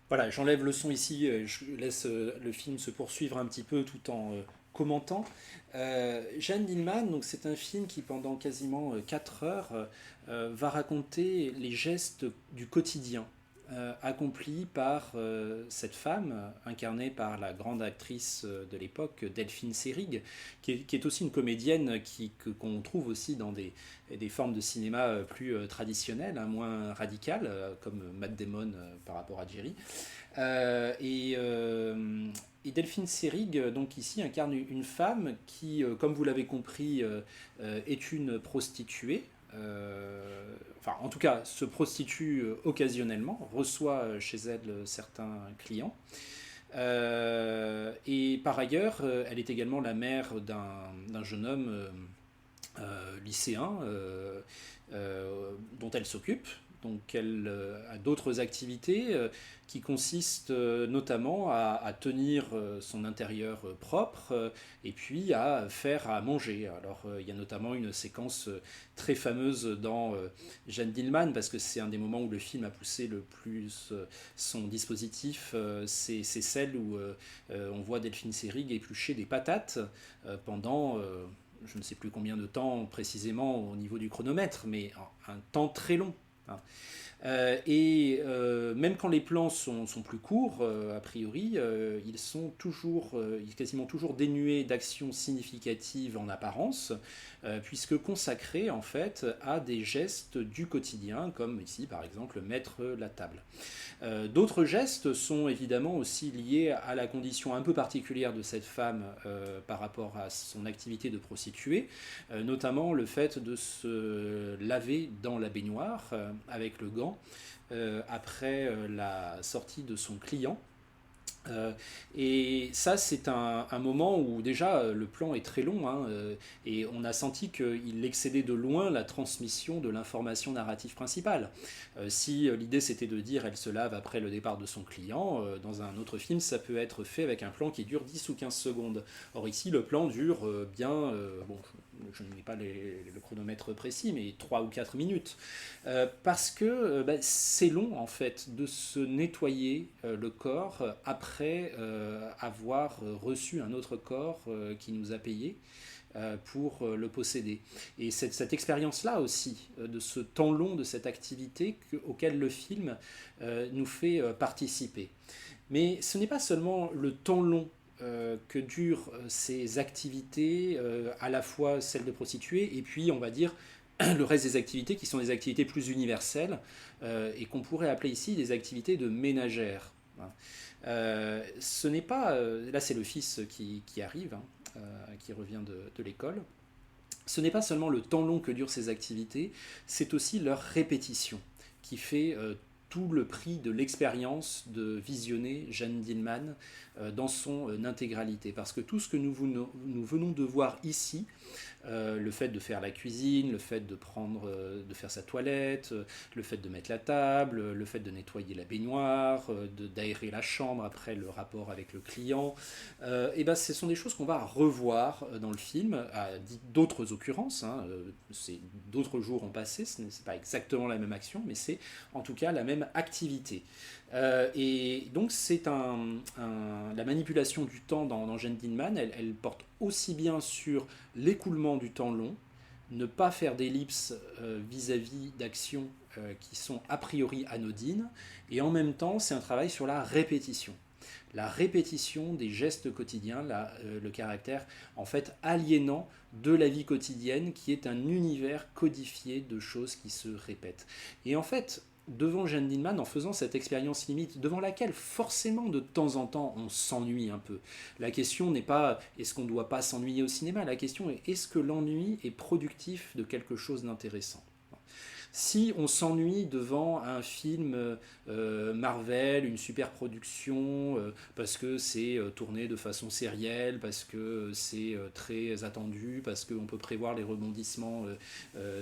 Voilà, j'enlève le son ici, je laisse le film se poursuivre un petit peu tout en commentant. Jeanne Dielman, donc c'est un film qui pendant quasiment 4 heures va raconter les gestes du quotidien accomplis par cette femme incarnée par la grande actrice de l'époque Delphine Seyrig, qui est aussi une comédienne qu'on trouve aussi dans des formes de cinéma plus traditionnelles, hein, moins radicales, comme Matt Damon par rapport à Jerry. Euh, et, euh, et Delphine Seyrig, donc ici, incarne une femme qui, comme vous l'avez compris, est une prostituée. Enfin, en tout cas, se prostitue occasionnellement, reçoit chez elle certains clients. Et par ailleurs, elle est également la mère d'un jeune homme lycéen dont elle s'occupe. Donc elle a d'autres activités qui consistent notamment à tenir son intérieur propre et puis à faire à manger. Alors il y a notamment une séquence très fameuse dans Jeanne Dielman, parce que c'est un des moments où le film a poussé le plus son dispositif, c'est celle où on voit Delphine Seyrig éplucher des patates pendant je ne sais plus combien de temps précisément au niveau du chronomètre, mais un temps très long, hein. Même quand les plans sont plus courts, a priori, ils sont toujours, quasiment toujours dénués d'actions significatives en apparence, puisque consacrés en fait à des gestes du quotidien, comme ici par exemple mettre la table. D'autres gestes sont évidemment aussi liés à la condition un peu particulière de cette femme par rapport à son activité de prostituée, notamment le fait de se laver dans la baignoire avec le gant après la sortie de son client. Et ça, c'est un moment où déjà le plan est très long, hein, et on a senti qu'il excédait de loin la transmission de l'information narrative principale. Si l'idée c'était de dire elle se lave après le départ de son client, dans un autre film, ça peut être fait avec un plan qui dure 10 ou 15 secondes. Or ici, le plan dure bien, bon, je ne mets pas le chronomètre précis, mais 3 ou 4 minutes. Parce que bah, c'est long en fait de se nettoyer le corps après avoir reçu un autre corps qui nous a payé pour le posséder. Et cette expérience-là aussi, de ce temps long de cette activité auquel le film nous fait participer. Mais ce n'est pas seulement le temps long que durent ces activités, à la fois celles de prostituées et puis on va dire le reste des activités qui sont des activités plus universelles et qu'on pourrait appeler ici des activités de ménagères. Ce n'est pas, là c'est le fils qui arrive, hein, qui revient de l'école. Ce n'est pas seulement le temps long que durent ces activités, c'est aussi leur répétition qui fait tout le prix de l'expérience de visionner Jeanne Dielman dans son intégralité. Parce que tout ce que nous venons de voir ici, le fait de faire la cuisine, le fait de faire sa toilette, le fait de mettre la table, le fait de nettoyer la baignoire, d'aérer la chambre après le rapport avec le client, et ben, ce sont des choses qu'on va revoir dans le film à d'autres occurrences, hein, d'autres jours ont passé, ce n'est pas exactement la même action, mais c'est en tout cas la même activité. Et donc c'est la manipulation du temps dans Jeanne Dielman, elle porte aussi bien sur l'écoulement du temps long, ne pas faire d'ellipse vis-à-vis d'actions qui sont a priori anodines, et en même temps c'est un travail sur la répétition des gestes quotidiens, le caractère en fait aliénant de la vie quotidienne qui est un univers codifié de choses qui se répètent. Et en fait, devant Jeanne Dielman, en faisant cette expérience limite, devant laquelle forcément de temps en temps on s'ennuie un peu. La question n'est pas est-ce qu'on ne doit pas s'ennuyer au cinéma, la question est est-ce que l'ennui est productif de quelque chose d'intéressant. Si on s'ennuie devant un film Marvel, une super production, parce que c'est tourné de façon sérielle, parce que c'est très attendu, parce qu'on peut prévoir les rebondissements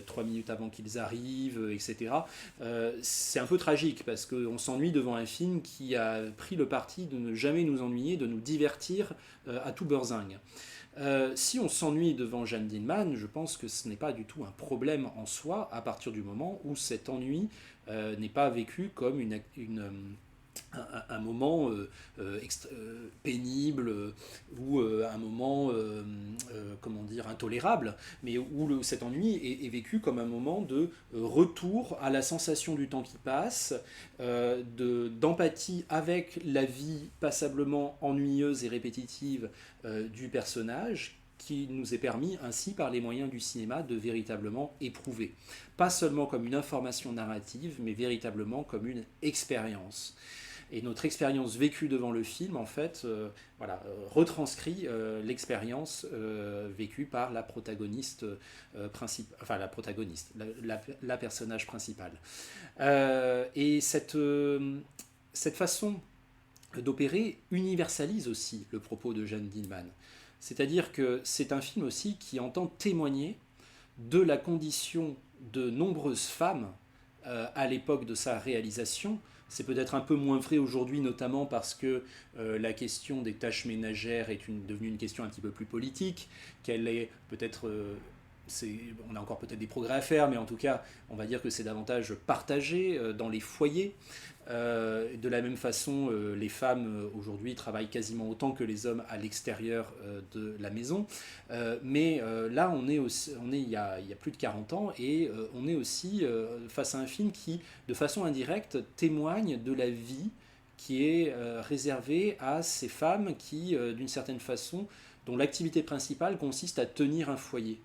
3 minutes avant qu'ils arrivent, etc., c'est un peu tragique, parce qu'on s'ennuie devant un film qui a pris le parti de ne jamais nous ennuyer, de nous divertir à tout beurzingue. Si on s'ennuie devant Jeanne Dielman, je pense que ce n'est pas du tout un problème en soi à partir du moment où cet ennui n'est pas vécu comme un moment pénible ou un moment comment dire intolérable, mais où cet ennui vécu comme un moment de retour à la sensation du temps qui passe, d'empathie avec la vie passablement ennuyeuse et répétitive du personnage, qui nous est permis ainsi par les moyens du cinéma de véritablement éprouver. Pas seulement comme une information narrative, mais véritablement comme une expérience. Et notre expérience vécue devant le film, en fait, retranscrit l'expérience vécue par la protagoniste principale, enfin la protagoniste, la personnage principale. Et cette façon d'opérer universalise aussi le propos de Jeanne Dielman. C'est-à-dire que c'est un film aussi qui entend témoigner de la condition de nombreuses femmes à l'époque de sa réalisation. C'est peut-être un peu moins vrai aujourd'hui, notamment parce que la question des tâches ménagères est devenue une question un petit peu plus politique, qu'elle est peut-être... on a encore peut-être des progrès à faire, mais en tout cas, on va dire que c'est davantage partagé dans les foyers. De la même façon, les femmes aujourd'hui travaillent quasiment autant que les hommes à l'extérieur de la maison. Mais là, il y a plus de 40 ans et on est aussi face à un film qui, de façon indirecte, témoigne de la vie qui est réservée à ces femmes qui, d'une certaine façon, dont l'activité principale consiste à tenir un foyer.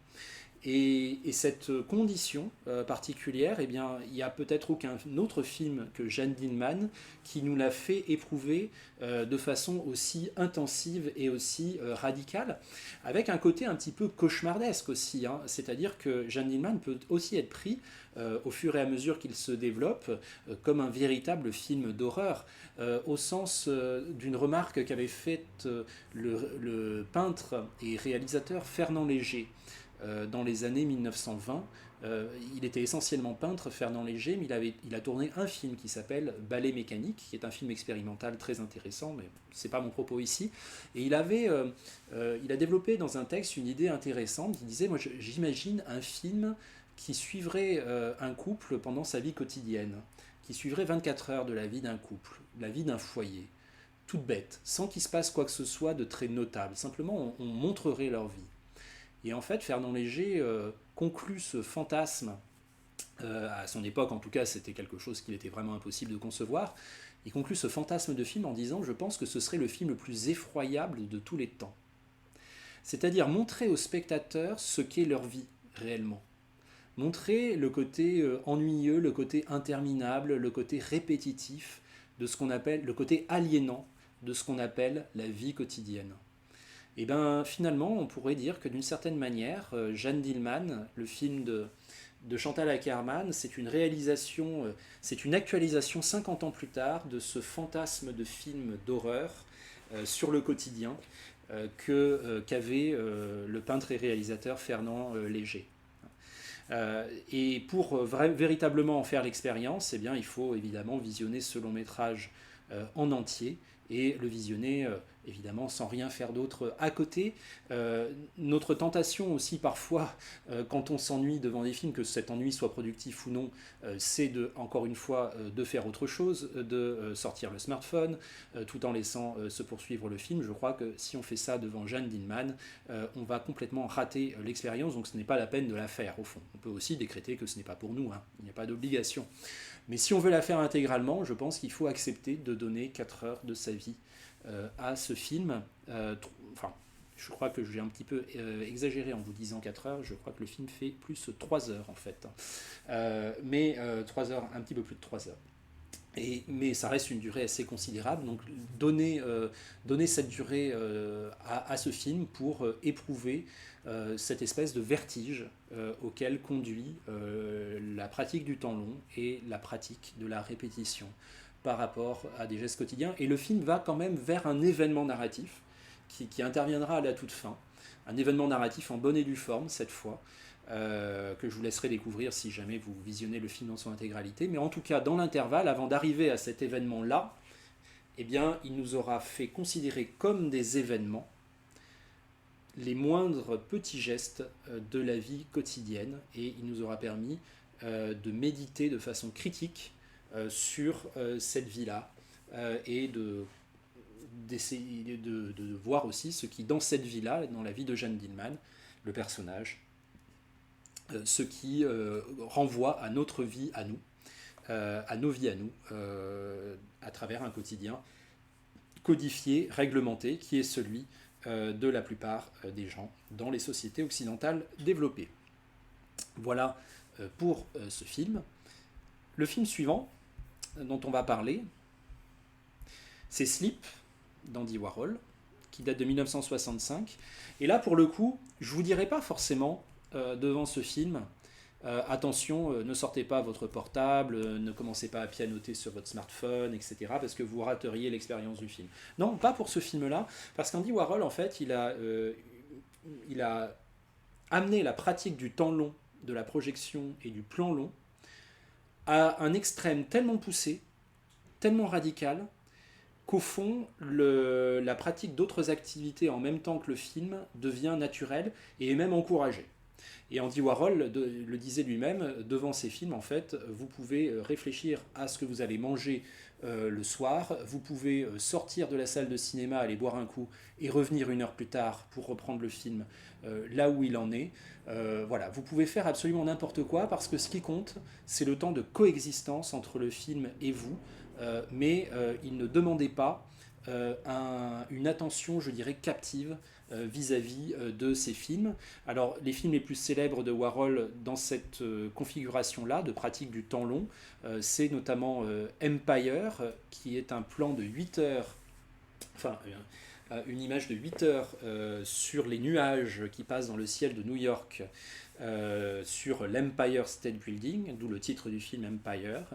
Et cette condition particulière, eh bien, il n'y a peut-être aucun autre film que Jeanne Dielman qui nous l'a fait éprouver de façon aussi intensive et aussi radicale, avec un côté un petit peu cauchemardesque aussi. Hein. C'est-à-dire que Jeanne Dielman peut aussi être pris, au fur et à mesure qu'il se développe, comme un véritable film d'horreur, au sens d'une remarque qu'avait faite le peintre et réalisateur Fernand Léger dans les années 1920. Il était essentiellement peintre, Fernand Léger, mais il a tourné un film qui s'appelle Ballet mécanique, qui est un film expérimental très intéressant, mais ce n'est pas mon propos ici. Et il a développé dans un texte une idée intéressante. Il disait, moi j'imagine un film qui suivrait un couple pendant sa vie quotidienne, qui suivrait 24 heures de la vie d'un couple, la vie d'un foyer, toute bête, sans qu'il se passe quoi que ce soit de très notable. Simplement, on montrerait leur vie. Et en fait, Fernand Léger conclut ce fantasme, à son époque en tout cas, c'était quelque chose qu'il était vraiment impossible de concevoir. Il conclut ce fantasme de film en disant « Je pense que ce serait le film le plus effroyable de tous les temps ». C'est-à-dire montrer aux spectateurs ce qu'est leur vie réellement. Montrer le côté ennuyeux, le côté interminable, le côté répétitif de ce qu'on appelle, le côté aliénant de ce qu'on appelle la vie quotidienne. Et bien finalement, on pourrait dire que d'une certaine manière, Jeanne Dielman, le film de Chantal Akerman, c'est une réalisation, c'est une actualisation 50 ans plus tard de ce fantasme de film d'horreur sur le quotidien qu'avait le peintre et réalisateur Fernand Léger. Et pour véritablement en faire l'expérience, eh bien, il faut évidemment visionner ce long métrage en entier et le visionner évidemment sans rien faire d'autre à côté. Notre tentation aussi parfois, quand on s'ennuie devant des films, que cet ennui soit productif ou non, c'est encore une fois de faire autre chose, de sortir le smartphone, tout en laissant se poursuivre le film. Je crois que si on fait ça devant Jeanne Dielman, on va complètement rater l'expérience, donc ce n'est pas la peine de la faire au fond. On peut aussi décréter que ce n'est pas pour nous, hein. Il n'y a pas d'obligation. Mais si on veut la faire intégralement, je pense qu'il faut accepter de donner 4 heures de sa vie à ce film. Enfin, je crois que j'ai un petit peu exagéré en vous disant 4 heures. Je crois que le film fait plus 3 heures en fait. Mais 3 heures, un petit peu plus de 3 heures. Mais ça reste une durée assez considérable. Donc donner cette durée à ce film pour éprouver cette espèce de vertige auquel conduit la pratique du temps long et la pratique de la répétition par rapport à des gestes quotidiens. Et le film va quand même vers un événement narratif qui interviendra à la toute fin. Un événement narratif en bonne et due forme cette fois, que je vous laisserai découvrir si jamais vous visionnez le film dans son intégralité. Mais en tout cas, dans l'intervalle, avant d'arriver à cet événement-là, eh bien, il nous aura fait considérer comme des événements les moindres petits gestes de la vie quotidienne, et il nous aura permis de méditer de façon critique sur cette vie-là, et d'essayer de voir aussi ce qui, dans cette vie-là, dans la vie de Jeanne Dielman, le personnage, ce qui renvoie à notre vie à nous, à nos vies à nous, à travers un quotidien codifié, réglementé, qui est celui de la plupart des gens dans les sociétés occidentales développées. Voilà pour ce film. Le film suivant dont on va parler, c'est Sleep d'Andy Warhol, qui date de 1965. Et là, pour le coup, je ne vous dirai pas forcément devant ce film, attention, ne sortez pas votre portable, ne commencez pas à pianoter sur votre smartphone, etc., parce que vous rateriez l'expérience du film. Non, pas pour ce film-là, parce qu'Andy Warhol, en fait, il a amené la pratique du temps long, de la projection et du plan long à un extrême tellement poussé, tellement radical, qu'au fond, la pratique d'autres activités en même temps que le film devient naturelle et est même encouragée. Et Andy Warhol le disait lui-même, devant ces films, en fait, vous pouvez réfléchir à ce que vous allez manger le soir, vous pouvez sortir de la salle de cinéma, aller boire un coup et revenir une heure plus tard pour reprendre le film là où il en est. Voilà, vous pouvez faire absolument n'importe quoi parce que ce qui compte, c'est le temps de coexistence entre le film et vous, mais il ne demandait pas une attention, je dirais, captive vis-à-vis de ces films. Alors, les films les plus célèbres de Warhol dans cette configuration-là, de pratique du temps long, c'est notamment Empire, qui est un plan de 8 heures, enfin, une image de 8 heures sur les nuages qui passent dans le ciel de New York, sur l'Empire State Building, d'où le titre du film Empire.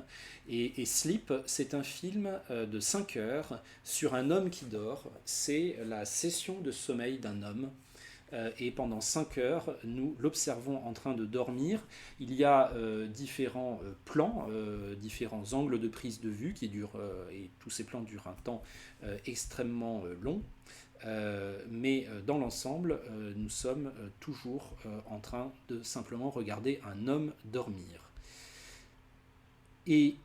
Et Sleep, c'est un film de 5 heures sur un homme qui dort. C'est la session de sommeil d'un homme. Et pendant 5 heures, nous l'observons en train de dormir. Il y a différents plans, différents angles de prise de vue qui durent, et tous ces plans durent un temps extrêmement long. Mais dans l'ensemble, nous sommes toujours en train de simplement regarder un homme dormir. Et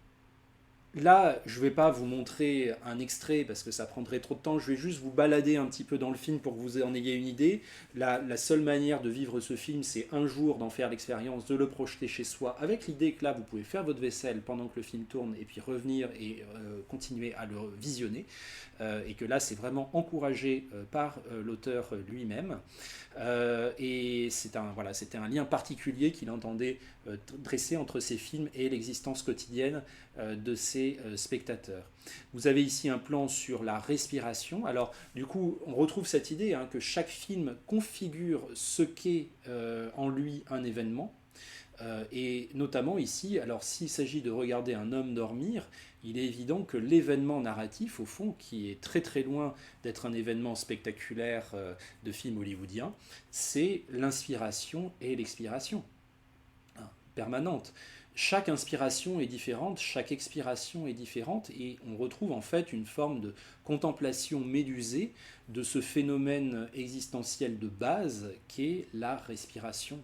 là, je ne vais pas vous montrer un extrait parce que ça prendrait trop de temps. Je vais juste vous balader un petit peu dans le film pour que vous en ayez une idée. La seule manière de vivre ce film, c'est un jour d'en faire l'expérience, de le projeter chez soi, avec l'idée que là, vous pouvez faire votre vaisselle pendant que le film tourne et puis revenir et continuer à le visionner. Et que là, c'est vraiment encouragé par l'auteur lui-même. Et c'était un lien particulier qu'il entendait dresser entre ces films et l'existence quotidienne de ses spectateurs. Vous avez ici un plan sur la respiration. Alors, du coup, on retrouve cette idée que chaque film configure ce qu'est en lui un événement. Et notamment ici, alors s'il s'agit de regarder un homme dormir, il est évident que l'événement narratif, au fond, qui est très très loin d'être un événement spectaculaire de film hollywoodien, c'est l'inspiration et l'expiration permanente. Chaque inspiration est différente, chaque expiration est différente, et on retrouve en fait une forme de contemplation médusée de ce phénomène existentiel de base qu'est la respiration,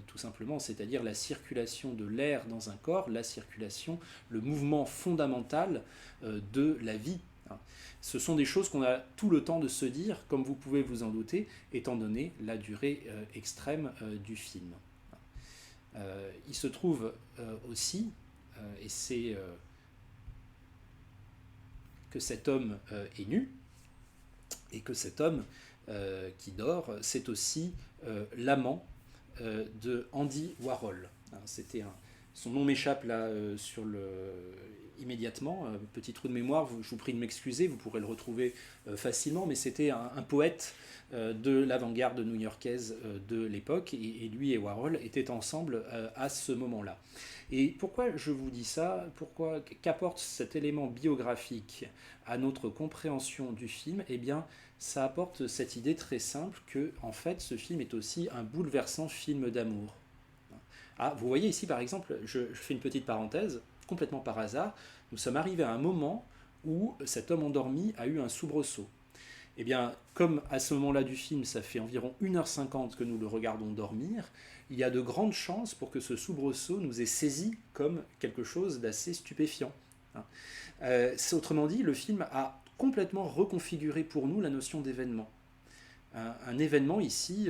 tout simplement, c'est-à-dire la circulation de l'air dans un corps, la circulation, le mouvement fondamental de la vie. Ce sont des choses qu'on a tout le temps de se dire, comme vous pouvez vous en douter, étant donné la durée extrême du film. Il se trouve aussi, et c'est que cet homme est nu, et que cet homme qui dort, c'est aussi l'amant de Andy Warhol. Son nom m'échappe là immédiatement, petit trou de mémoire, je vous prie de m'excuser, vous pourrez le retrouver facilement, mais c'était un poète de l'avant-garde new-yorkaise de l'époque, et lui et Warhol étaient ensemble à ce moment-là. Et pourquoi je vous dis ça? Qu'apporte cet élément biographique à notre compréhension du film? Eh bien, ça apporte cette idée très simple que, en fait, ce film est aussi un bouleversant film d'amour. Vous voyez ici, par exemple, je fais une petite parenthèse, complètement par hasard, nous sommes arrivés à un moment où cet homme endormi a eu un soubresaut. Eh bien, comme à ce moment-là du film, ça fait environ 1h50 que nous le regardons dormir, il y a de grandes chances pour que ce soubresaut nous ait saisi comme quelque chose d'assez stupéfiant. hein. Autrement dit, le film a complètement reconfiguré pour nous la notion d'événement. Un événement ici,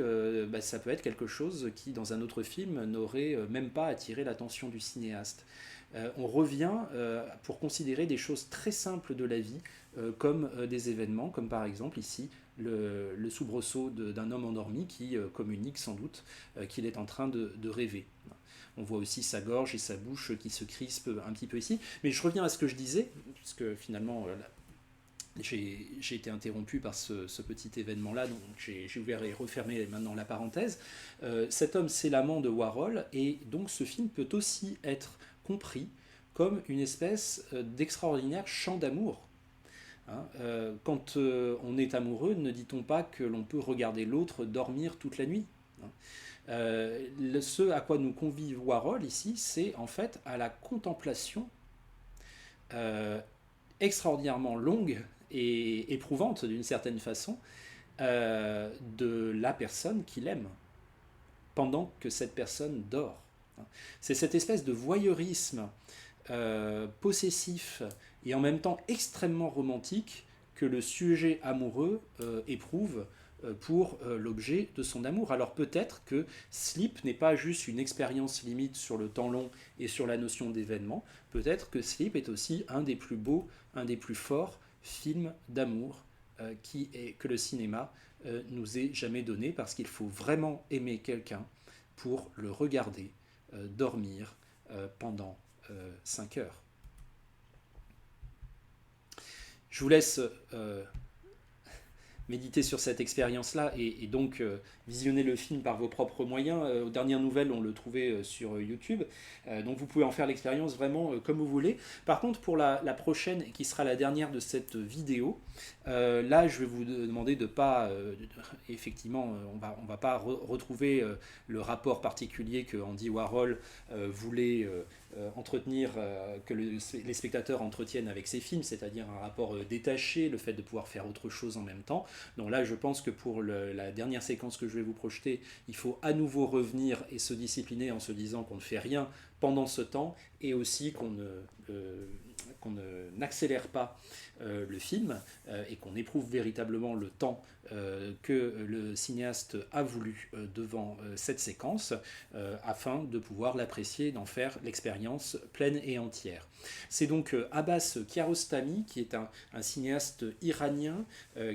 ça peut être quelque chose qui, dans un autre film, n'aurait même pas attiré l'attention du cinéaste. On revient pour considérer des choses très simples de la vie comme des événements, comme par exemple ici le soubresaut d'un homme endormi qui communique sans doute qu'il est en train de rêver. On voit aussi sa gorge et sa bouche qui se crispent un petit peu ici. Mais je reviens à ce que je disais, parce que finalement j'ai été interrompu par ce petit événement-là, donc j'ai ouvert et refermé maintenant la parenthèse. Cet homme, c'est l'amant de Warhol, et donc ce film peut aussi être compris comme une espèce d'extraordinaire chant d'amour. Hein, quand on est amoureux, ne dit-on pas que l'on peut regarder l'autre dormir toute la nuit, hein. Ce à quoi nous convie Warhol ici, c'est en fait à la contemplation euh, extraordinairement longue et éprouvante d'une certaine façon de la personne qu'il aime pendant que cette personne dort. C'est cette espèce de voyeurisme possessif et en même temps extrêmement romantique que le sujet amoureux éprouve pour l'objet de son amour. Alors peut-être que Sleep n'est pas juste une expérience limite sur le temps long et sur la notion d'événement, peut-être que Sleep est aussi un des plus beaux, un des plus forts films d'amour que le cinéma nous ait jamais donné, parce qu'il faut vraiment aimer quelqu'un pour le regarder dormir pendant 5 heures. Je vous laisse méditer sur cette expérience-là et donc visionner le film par vos propres moyens. Aux dernières nouvelles, on le trouvait sur YouTube. Donc vous pouvez en faire l'expérience vraiment comme vous voulez. Par contre, pour la prochaine, qui sera la dernière de cette vidéo, là, je vais vous demander de pas... effectivement, on va pas retrouver le rapport particulier que Andy Warhol voulait entretenir, que les spectateurs entretiennent avec ces films, c'est-à-dire un rapport détaché, le fait de pouvoir faire autre chose en même temps. Donc là, je pense que pour la dernière séquence que je vais vous projeter, il faut à nouveau revenir et se discipliner en se disant qu'on ne fait rien pendant ce temps, et aussi qu'on n'accélère pas le film et qu'on éprouve véritablement le temps que le cinéaste a voulu devant cette séquence afin de pouvoir l'apprécier, d'en faire l'expérience pleine et entière. C'est donc Abbas Kiarostami, qui est un cinéaste iranien,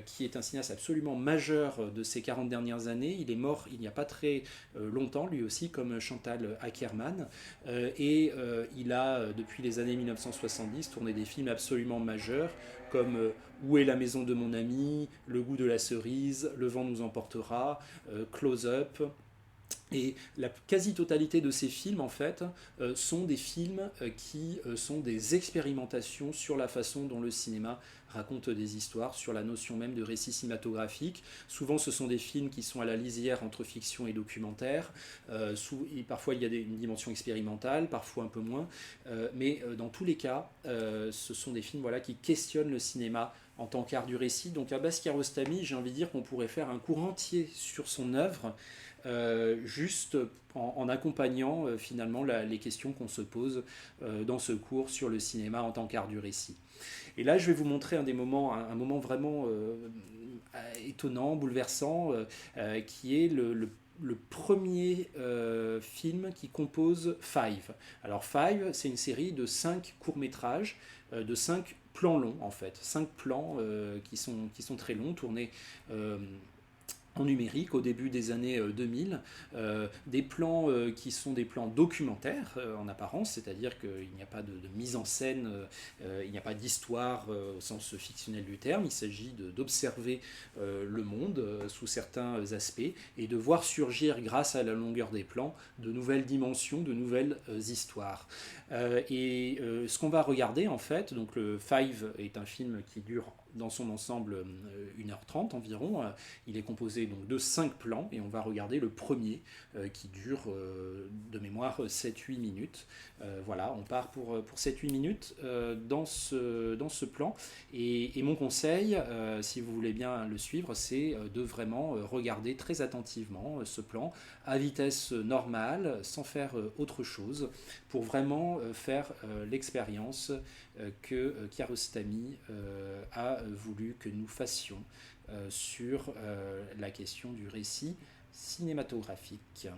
qui est un cinéaste absolument majeur de ces 40 dernières années. Il est mort il n'y a pas très longtemps, lui aussi, comme Chantal Akerman, et il a, depuis les années 1970, tourné des films absolument majeurs, comme Où est la maison de mon ami, Le goût de la cerise, Le vent nous emportera, Close Up. Et la quasi-totalité de ces films, en fait, sont des films qui sont des expérimentations sur la façon dont le cinéma raconte des histoires, sur la notion même de récit cinématographique. Souvent, ce sont des films qui sont à la lisière entre fiction et documentaire. Et parfois, il y a une dimension expérimentale, parfois un peu moins. Mais dans tous les cas, ce sont des films, voilà, qui questionnent le cinéma en tant qu'art du récit. Donc Abbas Kiarostami, j'ai envie de dire qu'on pourrait faire un cours entier sur son œuvre, juste en accompagnant finalement les questions qu'on se pose dans ce cours sur le cinéma en tant qu'art du récit. Et là, je vais vous montrer un moment vraiment étonnant, bouleversant, qui est le premier film qui compose Five. Alors Five, c'est une série de 5 courts-métrages, de 5 plans longs en fait, 5 plans qui sont très longs, tournés en numérique au début des années 2000, des plans qui sont des plans documentaires en apparence, c'est-à-dire qu'il n'y a pas de mise en scène, il n'y a pas d'histoire au sens fictionnel du terme, il s'agit d'observer le monde sous certains aspects et de voir surgir grâce à la longueur des plans de nouvelles dimensions, de nouvelles histoires. Ce qu'on va regarder en fait, donc le Five est un film qui dure dans son ensemble 1h30 environ. Il est composé donc de 5 plans et on va regarder le premier qui dure de mémoire 7-8 minutes. Voilà, on part pour 7-8 minutes dans ce plan. Et mon conseil, si vous voulez bien le suivre, c'est de vraiment regarder très attentivement ce plan à vitesse normale, sans faire autre chose, pour vraiment faire l'expérience que Kiarostami a voulu que nous fassions sur la question du récit cinématographique.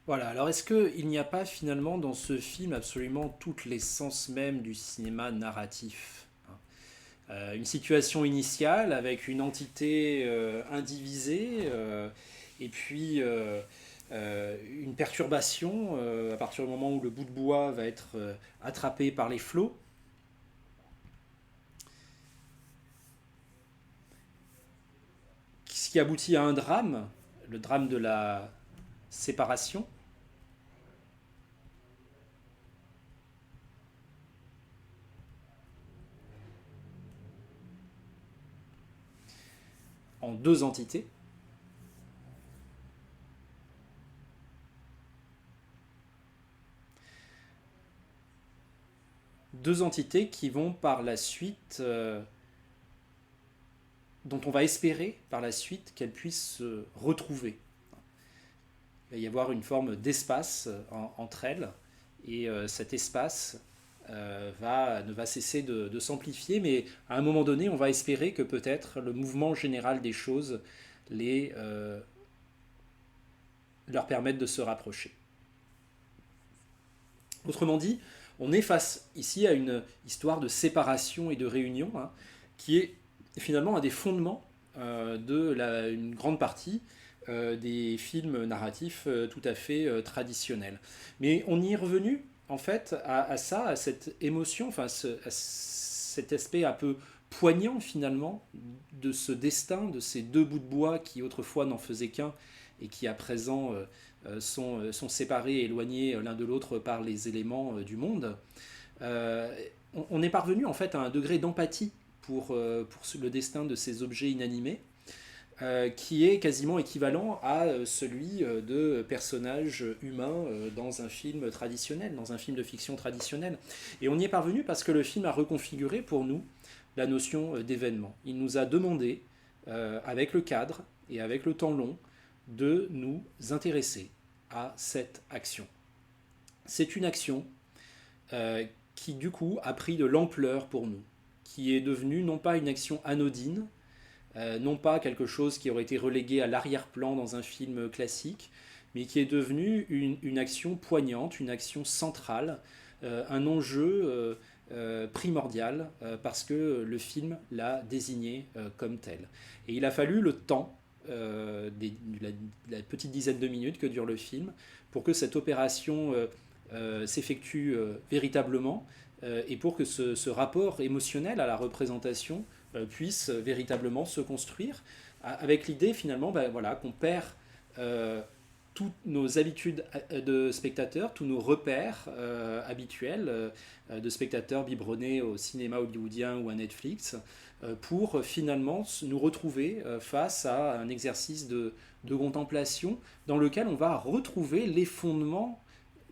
Voilà, alors est-ce qu'il n'y a pas finalement dans ce film absolument toute l'essence même du cinéma narratif, hein. Une situation initiale avec une entité indivisée, et puis une perturbation à partir du moment où le bout de bois va être attrapé par les flots, ce qui aboutit à un drame, le drame de la séparation, en deux entités. Deux entités qui vont par la suite, dont on va espérer par la suite qu'elles puissent se retrouver. Il va y avoir une forme d'espace entre elles, et cet espace ne va cesser de s'amplifier, mais à un moment donné, on va espérer que peut-être le mouvement général des choses les, leur permette de se rapprocher. Autrement dit, on est face ici à une histoire de séparation et de réunion, hein, qui est finalement un des fondements une grande partie des films narratifs tout à fait traditionnels. Mais on y est revenu en fait à ça, à cette émotion, enfin à cet aspect un peu poignant finalement de ce destin, de ces deux bouts de bois qui autrefois n'en faisaient qu'un et qui à présent sont séparés, éloignés l'un de l'autre par les éléments du monde. Euh, on est parvenu en fait à un degré d'empathie pour le destin de ces objets inanimés, qui est quasiment équivalent à celui de personnages humains dans un film traditionnel, dans un film de fiction traditionnel. Et on y est parvenu parce que le film a reconfiguré pour nous la notion d'événement. Il nous a demandé, avec le cadre et avec le temps long, de nous intéresser à cette action. C'est une action qui du coup a pris de l'ampleur pour nous, qui est devenue non pas une action anodine, non pas quelque chose qui aurait été relégué à l'arrière-plan dans un film classique, mais qui est devenue une action poignante, une action centrale, un enjeu primordial, parce que le film l'a désigné comme tel. Et il a fallu le temps, la petite dizaine de minutes que dure le film, pour que cette opération s'effectue véritablement, et pour que ce rapport émotionnel à la représentation puisse véritablement se construire, avec l'idée finalement voilà, qu'on perd toutes nos habitudes de spectateurs, tous nos repères habituels de spectateurs biberonnés au cinéma hollywoodien ou à Netflix, pour finalement nous retrouver face à un exercice de contemplation dans lequel on va retrouver les fondements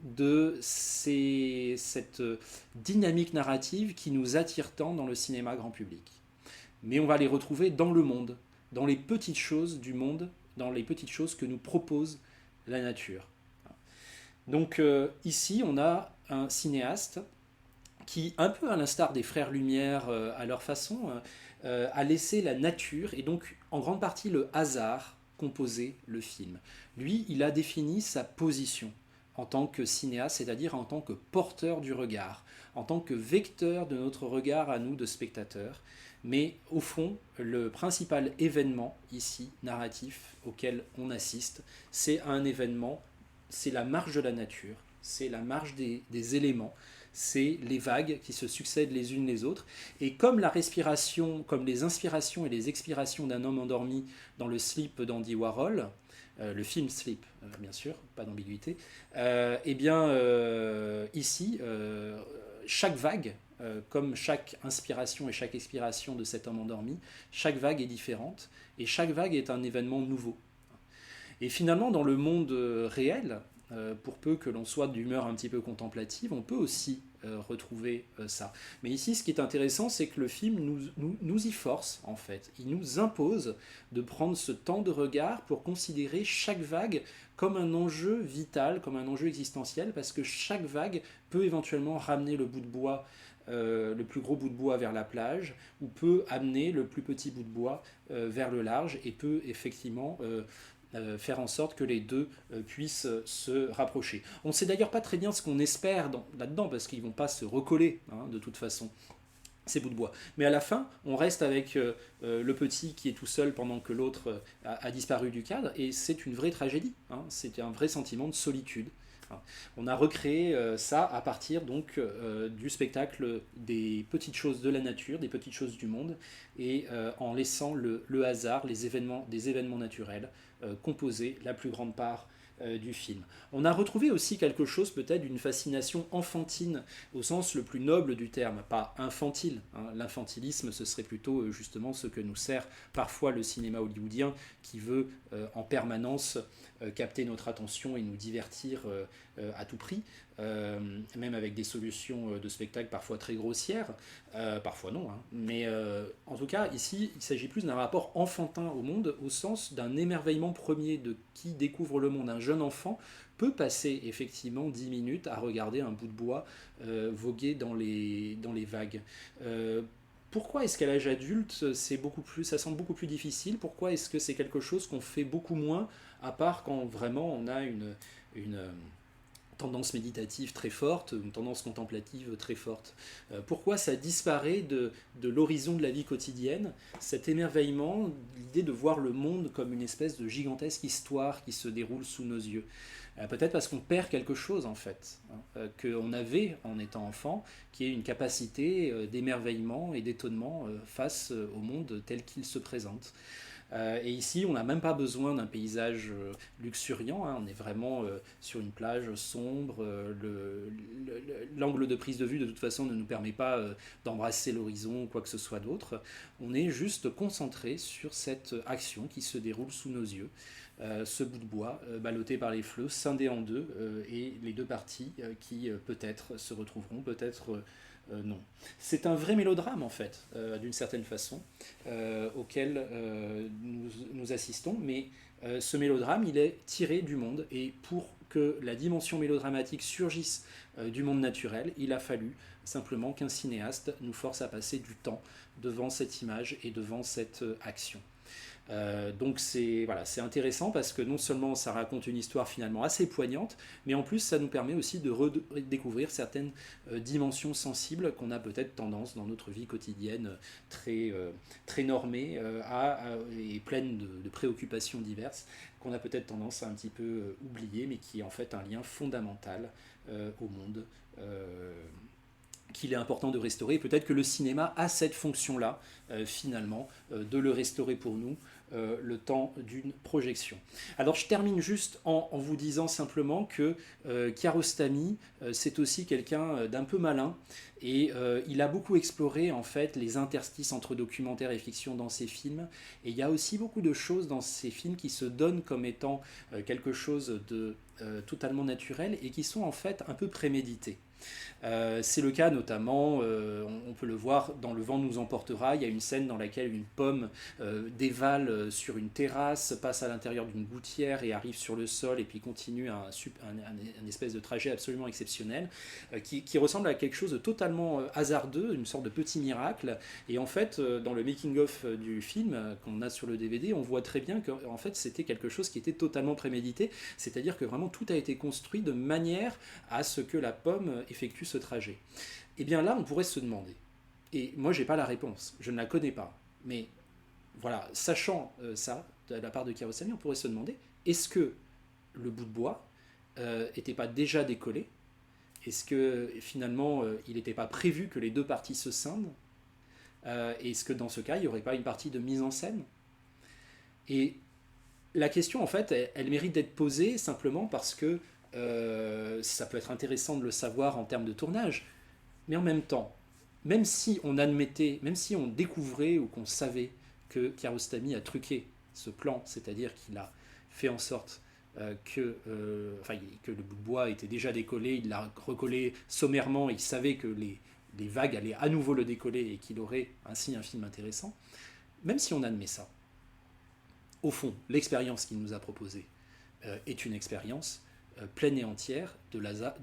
de cette dynamique narrative qui nous attire tant dans le cinéma grand public. Mais on va les retrouver dans le monde, dans les petites choses du monde, dans les petites choses que nous propose la nature. Donc ici, on a un cinéaste qui, un peu à l'instar des frères Lumière à leur façon, a laissé la nature et donc en grande partie le hasard composer le film. Lui, il a défini sa position en tant que cinéaste, c'est-à-dire en tant que porteur du regard, en tant que vecteur de notre regard à nous de spectateurs. Mais au fond, le principal événement ici, narratif, auquel on assiste, c'est un événement, c'est la marche de la nature, c'est la marche des éléments, c'est les vagues qui se succèdent les unes les autres. Et comme la respiration, comme les inspirations et les expirations d'un homme endormi dans le Sleep d'Andy Warhol, le film Sleep, bien sûr, pas d'ambiguïté, eh bien, ici, chaque vague, comme chaque inspiration et chaque expiration de cet homme endormi, chaque vague est différente et chaque vague est un événement nouveau. Et finalement, dans le monde réel, pour peu que l'on soit d'humeur un petit peu contemplative, on peut aussi retrouver ça. Mais ici, ce qui est intéressant, c'est que le film nous y force, en fait. Il nous impose de prendre ce temps de regard pour considérer chaque vague comme un enjeu vital, comme un enjeu existentiel, parce que chaque vague peut éventuellement ramener le bout de bois, le plus gros bout de bois vers la plage, ou peut amener le plus petit bout de bois vers le large, et peut effectivement faire en sorte que les deux puissent se rapprocher. On ne sait d'ailleurs pas très bien ce qu'on espère là-dedans, parce qu'ils ne vont pas se recoller, hein, de toute façon, ces bouts de bois. Mais à la fin, on reste avec le petit qui est tout seul pendant que l'autre a disparu du cadre, et c'est une vraie tragédie, hein, c'est un vrai sentiment de solitude. On a recréé ça à partir donc du spectacle des petites choses de la nature, des petites choses du monde, et en laissant le hasard, des événements naturels composer la plus grande part du film. On a retrouvé aussi quelque chose peut-être d'une fascination enfantine au sens le plus noble du terme, pas infantile, hein. L'infantilisme, ce serait plutôt justement ce que nous sert parfois le cinéma hollywoodien qui veut en permanence capter notre attention et nous divertir à tout prix, même avec des solutions de spectacle parfois très grossières, parfois non, hein. Mais en tout cas, ici, il s'agit plus d'un rapport enfantin au monde, au sens d'un émerveillement premier de qui découvre le monde. Un jeune enfant peut passer effectivement 10 minutes à regarder un bout de bois voguer dans les vagues. Pourquoi est-ce qu'à l'âge adulte, ça semble beaucoup plus difficile? Pourquoi est-ce que c'est quelque chose qu'on fait beaucoup moins, à part quand vraiment on a une tendance méditative très forte, une tendance contemplative très forte? Pourquoi ça disparaît de l'horizon de la vie quotidienne, cet émerveillement, l'idée de voir le monde comme une espèce de gigantesque histoire qui se déroule sous nos yeux? Peut-être parce qu'on perd quelque chose en fait, hein, qu'on avait en étant enfant, qui est une capacité d'émerveillement et d'étonnement face au monde tel qu'il se présente. Et ici, on n'a même pas besoin d'un paysage luxuriant, hein. On est vraiment sur une plage sombre. L'angle de prise de vue, de toute façon, ne nous permet pas d'embrasser l'horizon ou quoi que ce soit d'autre. On est juste concentré sur cette action qui se déroule sous nos yeux. Ce bout de bois ballotté par les fleuves, scindé en deux, et les deux parties qui peut-être se retrouveront, peut-être non. C'est un vrai mélodrame en fait, d'une certaine façon, auquel nous assistons, mais ce mélodrame, il est tiré du monde, et pour que la dimension mélodramatique surgisse du monde naturel, il a fallu simplement qu'un cinéaste nous force à passer du temps devant cette image et devant cette action. Donc c'est intéressant parce que non seulement ça raconte une histoire finalement assez poignante, mais en plus ça nous permet aussi de redécouvrir certaines dimensions sensibles qu'on a peut-être tendance dans notre vie quotidienne très normée et pleine de préoccupations diverses, qu'on a peut-être tendance à un petit peu oublier, mais qui est en fait un lien fondamental au monde. Qu'il est important de restaurer. Peut-être que le cinéma a cette fonction-là, finalement, de le restaurer pour nous, le temps d'une projection. Alors je termine juste en vous disant simplement que Kiarostami, c'est aussi quelqu'un d'un peu malin, et il a beaucoup exploré en fait les interstices entre documentaire et fiction dans ses films, et il y a aussi beaucoup de choses dans ses films qui se donnent comme étant quelque chose de totalement naturel et qui sont en fait un peu prémédités. C'est le cas notamment, on peut le voir dans Le vent nous emportera, il y a une scène dans laquelle une pomme dévale sur une terrasse, passe à l'intérieur d'une gouttière et arrive sur le sol et puis continue un espèce de trajet absolument exceptionnel qui ressemble à quelque chose de totalement hasardeux, une sorte de petit miracle. Et en fait, dans le making-of du film qu'on a sur le DVD, on voit très bien que en fait, c'était quelque chose qui était totalement prémédité, c'est-à-dire que vraiment tout a été construit de manière à ce que la pomme effectue ce trajet. Et bien là, on pourrait se demander, et moi j'ai pas la réponse, je ne la connais pas, mais voilà, sachant ça de la part de Kiarostami, on pourrait se demander, est-ce que le bout de bois n'était pas déjà décollé? Est-ce que finalement il n'était pas prévu que les deux parties se scindent? Est-ce que dans ce cas, il n'y aurait pas une partie de mise en scène? Et la question, en fait, elle mérite d'être posée simplement parce que ça peut être intéressant de le savoir en termes de tournage, mais en même temps, même si on admettait, même si on découvrait ou qu'on savait que Kiarostami a truqué ce plan, c'est-à-dire qu'il a fait en sorte que le bout de bois était déjà décollé, il l'a recollé sommairement, il savait que les vagues allaient à nouveau le décoller et qu'il aurait ainsi un film intéressant, même si on admet ça, au fond, l'expérience qu'il nous a proposée est une expérience pleine et entière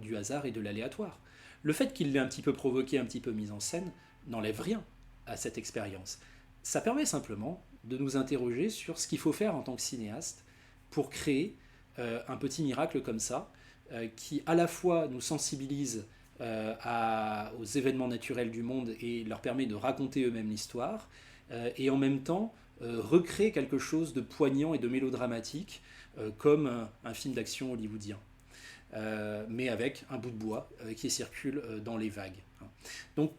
du hasard et de l'aléatoire. Le fait qu'il l'ait un petit peu provoqué, un petit peu mis en scène, n'enlève rien à cette expérience. Ça permet simplement de nous interroger sur ce qu'il faut faire en tant que cinéaste pour créer un petit miracle comme ça, qui à la fois nous sensibilise aux événements naturels du monde et leur permet de raconter eux-mêmes l'histoire, et en même temps recréer quelque chose de poignant et de mélodramatique, comme un film d'action hollywoodien, mais avec un bout de bois qui circule dans les vagues. Donc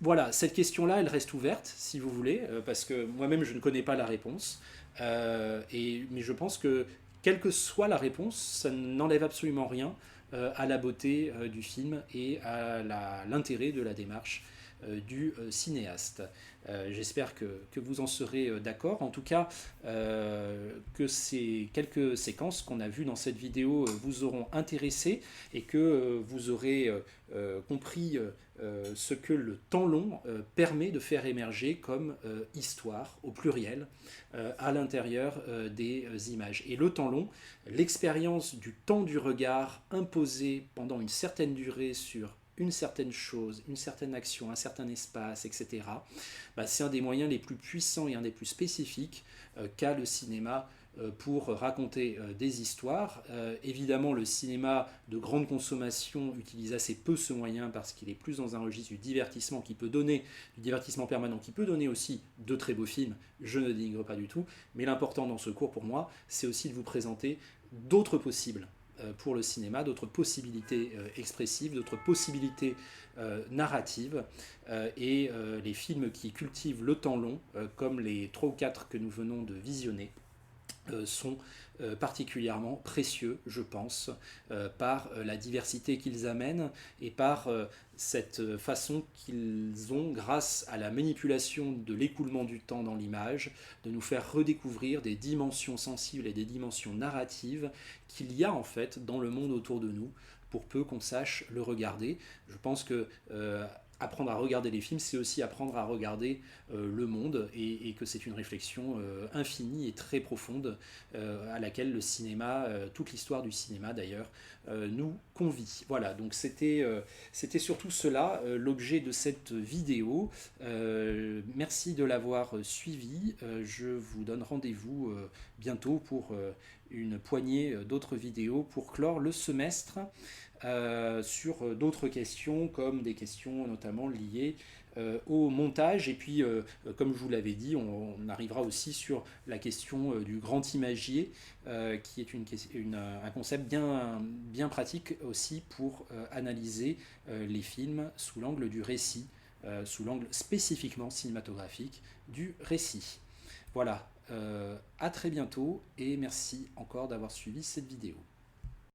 voilà, cette question-là, elle reste ouverte, si vous voulez, parce que moi-même, je ne connais pas la réponse. Mais je pense que, quelle que soit la réponse, ça n'enlève absolument rien à la beauté du film et à l'intérêt de la démarche du cinéaste. J'espère que vous en serez d'accord. En tout cas, que ces quelques séquences qu'on a vues dans cette vidéo vous auront intéressé et que vous aurez compris ce que le temps long permet de faire émerger comme histoire au pluriel à l'intérieur des images. Et le temps long, l'expérience du temps du regard imposé pendant une certaine durée sur une certaine chose, une certaine action, un certain espace, etc., c'est un des moyens les plus puissants et un des plus spécifiques qu'a le cinéma pour raconter des histoires. Évidemment, le cinéma de grande consommation utilise assez peu ce moyen parce qu'il est plus dans un registre du divertissement qui peut donner, du divertissement permanent qui peut donner aussi de très beaux films, je ne dénigre pas du tout, mais l'important dans ce cours pour moi, c'est aussi de vous présenter d'autres possibles pour le cinéma, d'autres possibilités expressives, d'autres possibilités narratives, et les films qui cultivent le temps long, comme les 3 ou 4 que nous venons de visionner, sont particulièrement précieux, je pense, par la diversité qu'ils amènent et par cette façon qu'ils ont, grâce à la manipulation de l'écoulement du temps dans l'image, de nous faire redécouvrir des dimensions sensibles et des dimensions narratives qu'il y a en fait dans le monde autour de nous, pour peu qu'on sache le regarder. Je pense que apprendre à regarder les films, c'est aussi apprendre à regarder le monde, et que c'est une réflexion infinie et très profonde à laquelle le cinéma, toute l'histoire du cinéma d'ailleurs, nous convie. Voilà, donc c'était surtout cela l'objet de cette vidéo. Merci de l'avoir suivi. Je vous donne rendez-vous bientôt pour une poignée d'autres vidéos pour clore le semestre, sur d'autres questions, comme des questions notamment liées au montage. Et puis, comme je vous l'avais dit, on arrivera aussi sur la question du grand imagier, qui est un concept bien pratique aussi pour analyser les films sous l'angle du récit, sous l'angle spécifiquement cinématographique du récit. Voilà, à très bientôt et merci encore d'avoir suivi cette vidéo.